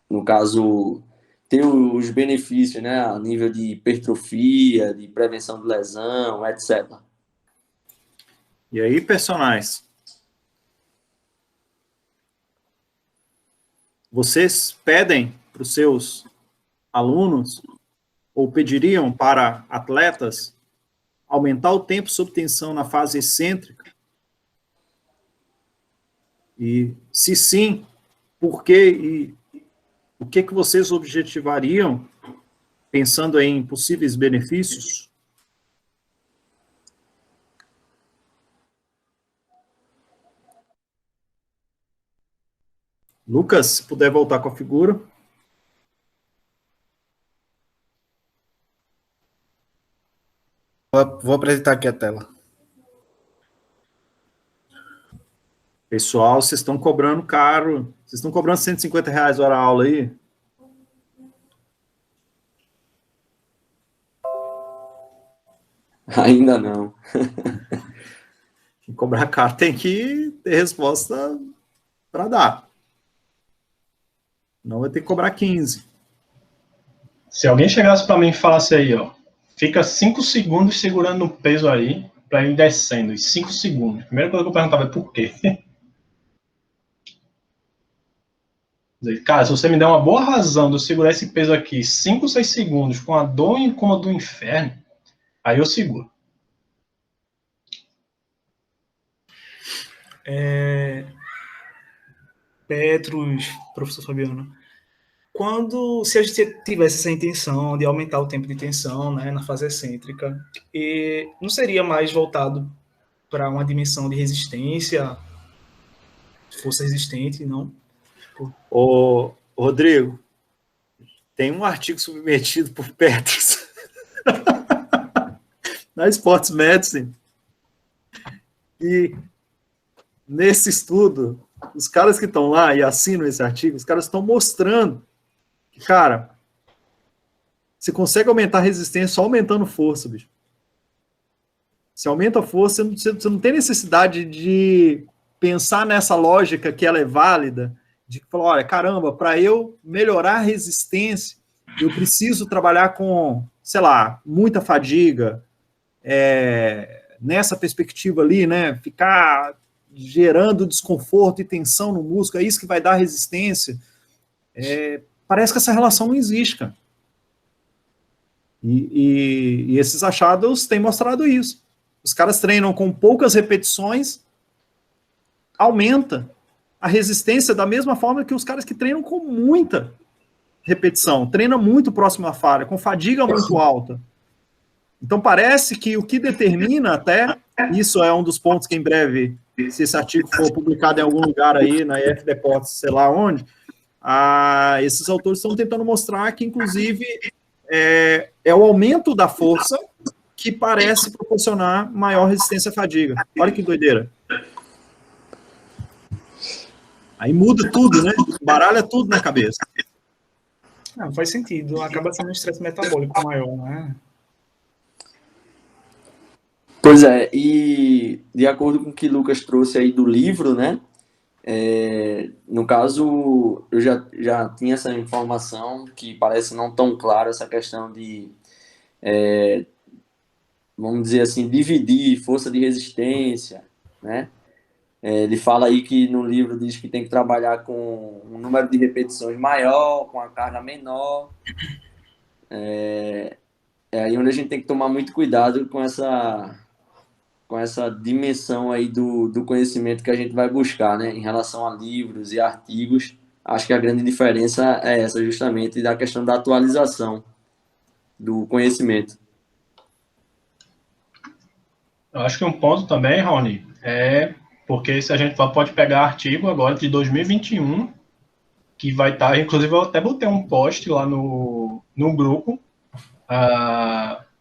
no caso, ter os benefícios, né, a nível de hipertrofia, de prevenção de lesão, etc. E aí, personagens? Vocês pedem para os seus alunos, ou pediriam para atletas, aumentar o tempo sob tensão na fase excêntrica? E, se sim, por quê? E o que vocês objetivariam, pensando em possíveis benefícios? Lucas, se puder voltar com a figura. Vou apresentar aqui a tela. Pessoal, vocês estão cobrando caro. Vocês estão cobrando R$150 hora aula aí? Ainda não. Quem cobrar caro tem que ter resposta para dar. Não vai ter que cobrar 15. Se alguém chegasse para mim e falasse aí, ó, fica 5 segundos segurando no peso aí, para ir descendo, e 5 segundos. A primeira coisa que eu perguntava é por quê? Cara, se você me der uma boa razão de eu segurar esse peso aqui 5, 6 segundos com a dor e incômodo do inferno, aí eu seguro. Petros, professor Fabiano, se a gente tivesse essa intenção de aumentar o tempo de tensão, né, na fase excêntrica, não seria mais voltado para uma dimensão de resistência, força resistente, não? Ô, Rodrigo, tem um artigo submetido por Petros na Sports Medicine, e nesse estudo, os caras que estão lá e assinam esse artigo, os caras estão mostrando que, cara, você consegue aumentar a resistência só aumentando força, bicho. Se aumenta a força, você não tem necessidade de pensar nessa lógica que ela é válida, de falar, olha, caramba, para eu melhorar a resistência, eu preciso trabalhar com, sei lá, muita fadiga, nessa perspectiva ali, né, ficar gerando desconforto e tensão no músculo, é isso que vai dar resistência. Parece que essa relação não existe, cara. E esses achados têm mostrado isso. Os caras treinam com poucas repetições, aumenta a resistência da mesma forma que os caras que treinam com muita repetição, treinam muito próximo à falha, com fadiga muito alta. Então parece que o que determina até, isso é um dos pontos que em breve, se esse artigo for publicado em algum lugar aí, na IF Deportes, sei lá onde, esses autores estão tentando mostrar que, inclusive, é o aumento da força que parece proporcionar maior resistência à fadiga. Olha que doideira. Aí muda tudo, né? Baralha tudo na cabeça. Não, faz sentido. Acaba sendo um estresse metabólico maior, né? Pois é, e de acordo com o que Lucas trouxe aí do livro, né? No caso, eu já tinha essa informação que parece não tão clara, essa questão de, vamos dizer assim, dividir força de resistência, né? Ele fala aí que no livro diz que tem que trabalhar com um número de repetições maior, com a carga menor. É aí onde a gente tem que tomar muito cuidado com essa dimensão aí do conhecimento que a gente vai buscar, né? Em relação a livros e artigos, acho que a grande diferença é essa, justamente, da questão da atualização do conhecimento. Eu acho que um ponto também, Rony, porque se a gente pode pegar artigo agora de 2021, que vai estar, inclusive eu até botei um post lá no grupo,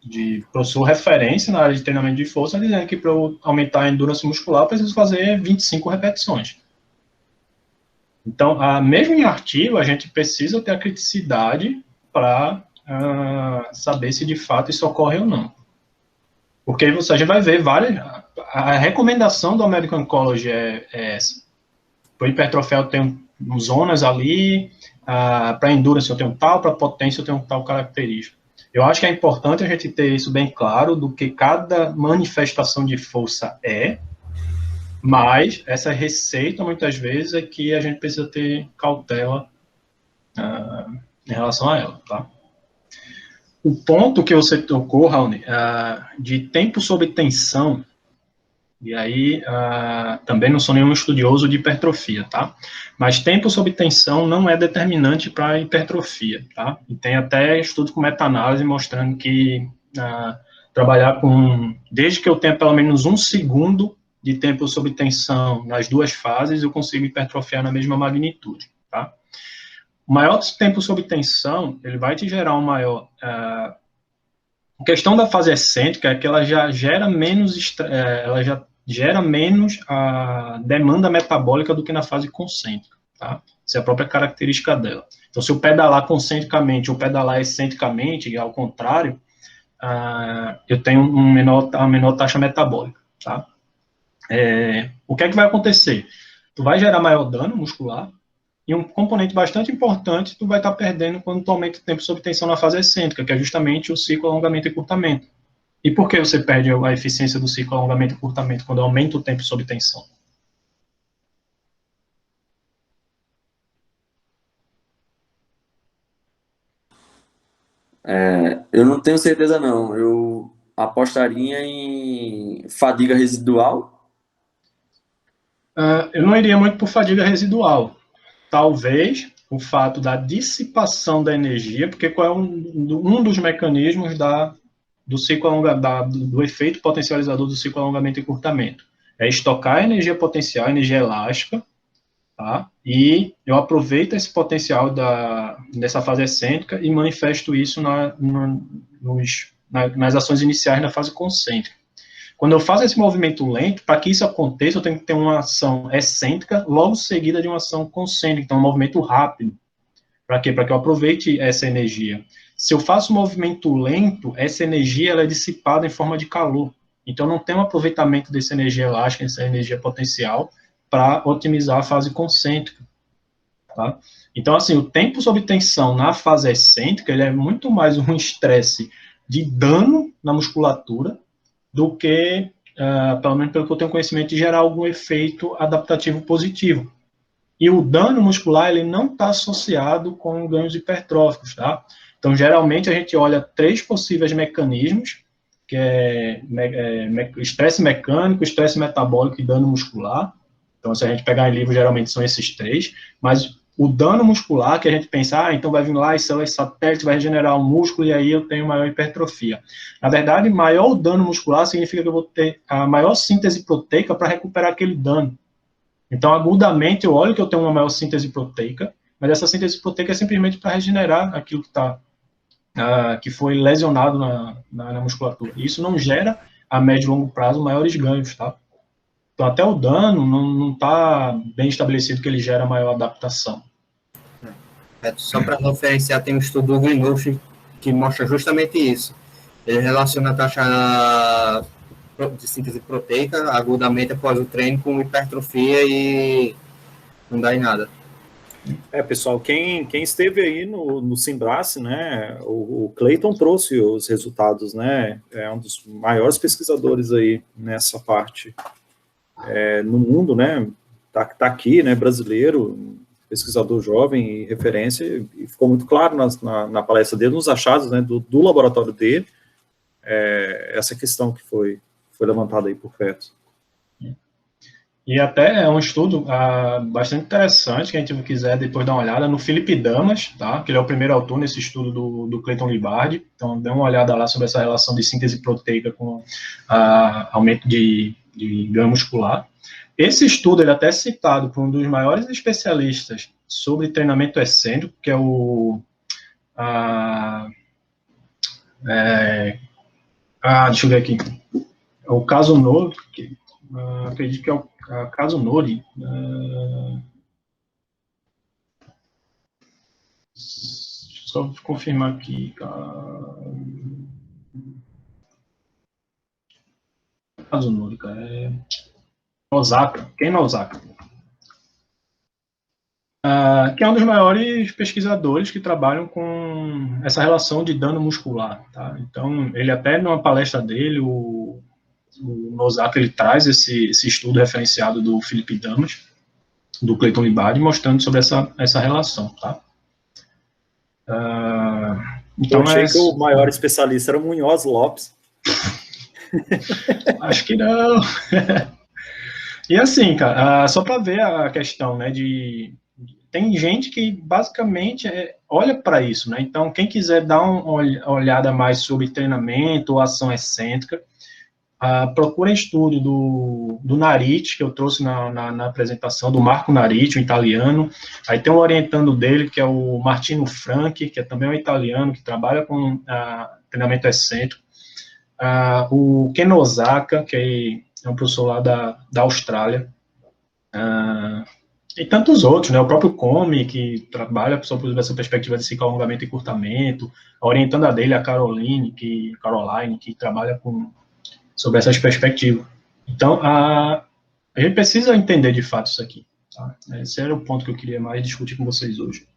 de professor referência na área de treinamento de força, dizendo que para eu aumentar a endurance muscular, eu preciso fazer 25 repetições. Então, mesmo em artigo, a gente precisa ter a criticidade para saber se de fato isso ocorre ou não. Porque a gente vai ver a recomendação do American College é essa. Para hipertrofia eu tenho zonas ali, para endurance eu tenho tal, para potência eu tenho tal característica. Eu acho que é importante a gente ter isso bem claro do que cada manifestação de força mas essa receita, muitas vezes, é que a gente precisa ter cautela em relação a ela, tá? O ponto que você tocou, Raoni, de tempo sob tensão, e aí também não sou nenhum estudioso de hipertrofia, tá? Mas tempo sob tensão não é determinante para hipertrofia, tá? E tem até estudo com meta-análise mostrando que trabalhar desde que eu tenha pelo menos 1 segundo de tempo sob tensão nas duas fases, eu consigo hipertrofiar na mesma magnitude, tá? O maior tempo sob tensão, ele vai te gerar um maior... A questão da fase excêntrica é que ela já gera menos a demanda metabólica do que na fase concêntrica, tá? Essa é a própria característica dela. Então, se eu pedalar concentricamente ou pedalar excentricamente, e ao contrário, eu tenho uma menor taxa metabólica, tá? O que é que vai acontecer? Tu vai gerar maior dano muscular, e um componente bastante importante tu vai estar perdendo quando tu aumenta o tempo sob tensão na fase excêntrica, que é justamente o ciclo alongamento e encurtamento. E por que você perde a eficiência do ciclo alongamento e encurtamento quando aumenta o tempo sob tensão? Eu não tenho certeza, não. Eu apostaria em fadiga residual. Eu não iria muito por fadiga residual. Talvez o fato da dissipação da energia, porque qual é um dos mecanismos do ciclo do efeito potencializador do ciclo alongamento e encurtamento? É estocar a energia potencial, energia elástica, tá? E eu aproveito esse potencial dessa fase excêntrica e manifesto isso nas ações iniciais da fase concêntrica. Quando eu faço esse movimento lento, para que isso aconteça, eu tenho que ter uma ação excêntrica logo seguida de uma ação concêntrica, então um movimento rápido. Para quê? Para que eu aproveite essa energia. Se eu faço um movimento lento, essa energia ela é dissipada em forma de calor. Então, não tem um aproveitamento dessa energia elástica, dessa energia potencial, para otimizar a fase concêntrica. Tá? Então, assim, o tempo sob tensão na fase excêntrica, ele é muito mais um estresse de dano na musculatura do que, pelo menos pelo que eu tenho conhecimento, de gerar algum efeito adaptativo positivo. E o dano muscular, ele não está associado com ganhos hipertróficos, tá? Então, geralmente, a gente olha 3 possíveis mecanismos, que é estresse mecânico, estresse metabólico e dano muscular. Então, se a gente pegar em livro, geralmente são esses 3, mas o dano muscular, que a gente pensa, então vai vir lá e células satélite vai regenerar o músculo e aí eu tenho maior hipertrofia. Na verdade, maior dano muscular significa que eu vou ter a maior síntese proteica para recuperar aquele dano. Então, agudamente, eu olho que eu tenho uma maior síntese proteica, mas essa síntese proteica é simplesmente para regenerar aquilo que foi lesionado na musculatura. E isso não gera, a médio e longo prazo, maiores ganhos, tá? Então, até o dano não está bem estabelecido que ele gera maior adaptação. Só para referenciar, tem um estudo do Greenwich que mostra justamente isso. Ele relaciona a taxa de síntese proteica agudamente após o treino com hipertrofia e não dá em nada. Pessoal, quem esteve aí no Simbrace, né, o Clayton trouxe os resultados, né, é um dos maiores pesquisadores aí nessa parte no mundo, né, tá aqui, né, brasileiro, pesquisador jovem e referência, e ficou muito claro na palestra dele, nos achados, né, do laboratório dele, essa questão que foi levantada aí por Feto. E até é um estudo bastante interessante, que a gente quiser depois dar uma olhada, no Felipe Damas, tá? Que ele é o primeiro autor nesse estudo do Clayton Libardi. Então, dê uma olhada lá sobre essa relação de síntese proteica com aumento de ganho muscular. Esse estudo, ele é até citado por um dos maiores especialistas sobre treinamento excêntrico, que é o... deixa eu ver aqui. É o Kazunori, acredito que é o Kazunori. Deixa eu só confirmar aqui. Kazunori, cara. Osaka. Ken Osaka. Que é um dos maiores pesquisadores que trabalham com essa relação de dano muscular. Tá? Então, ele até numa palestra dele, o Osaka, ele traz esse estudo referenciado do Felipe Damas, do Clayton Libardi, mostrando sobre essa relação. Tá? Então, eu achei que o maior especialista era o Munhoz Lopes. Acho que não. E assim, cara, só para ver a questão, né, tem gente que basicamente olha para isso, né? Então, quem quiser dar uma olhada mais sobre treinamento ou ação excêntrica, procura estudo do Nariti, que eu trouxe na apresentação, do Marco Nariti, um italiano. Aí tem um orientando dele, que é o Martino Franchi, que é também um italiano, que trabalha com treinamento excêntrico. O Ken Osaka, que é um professor lá da Austrália. E tantos outros, né? O próprio Come, que trabalha sobre essa perspectiva de ciclo alongamento e encurtamento. A orientanda dele, a Caroline, que trabalha sobre essas perspectivas. Então, a gente precisa entender de fato isso aqui. Tá? Esse era o ponto que eu queria mais discutir com vocês hoje.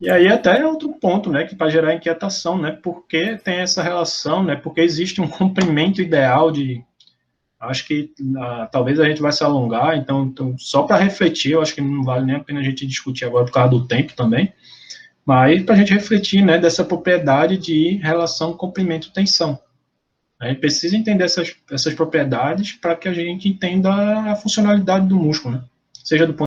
E aí até é outro ponto, né, que para gerar inquietação, né, porque tem essa relação, né, porque existe um comprimento ideal acho que talvez a gente vai se alongar, então só para refletir, eu acho que não vale nem a pena a gente discutir agora por causa do tempo também, Mas para a gente refletir, né, dessa propriedade de relação comprimento-tensão. A gente precisa entender essas propriedades para que a gente entenda a funcionalidade do músculo, né? Seja do ponto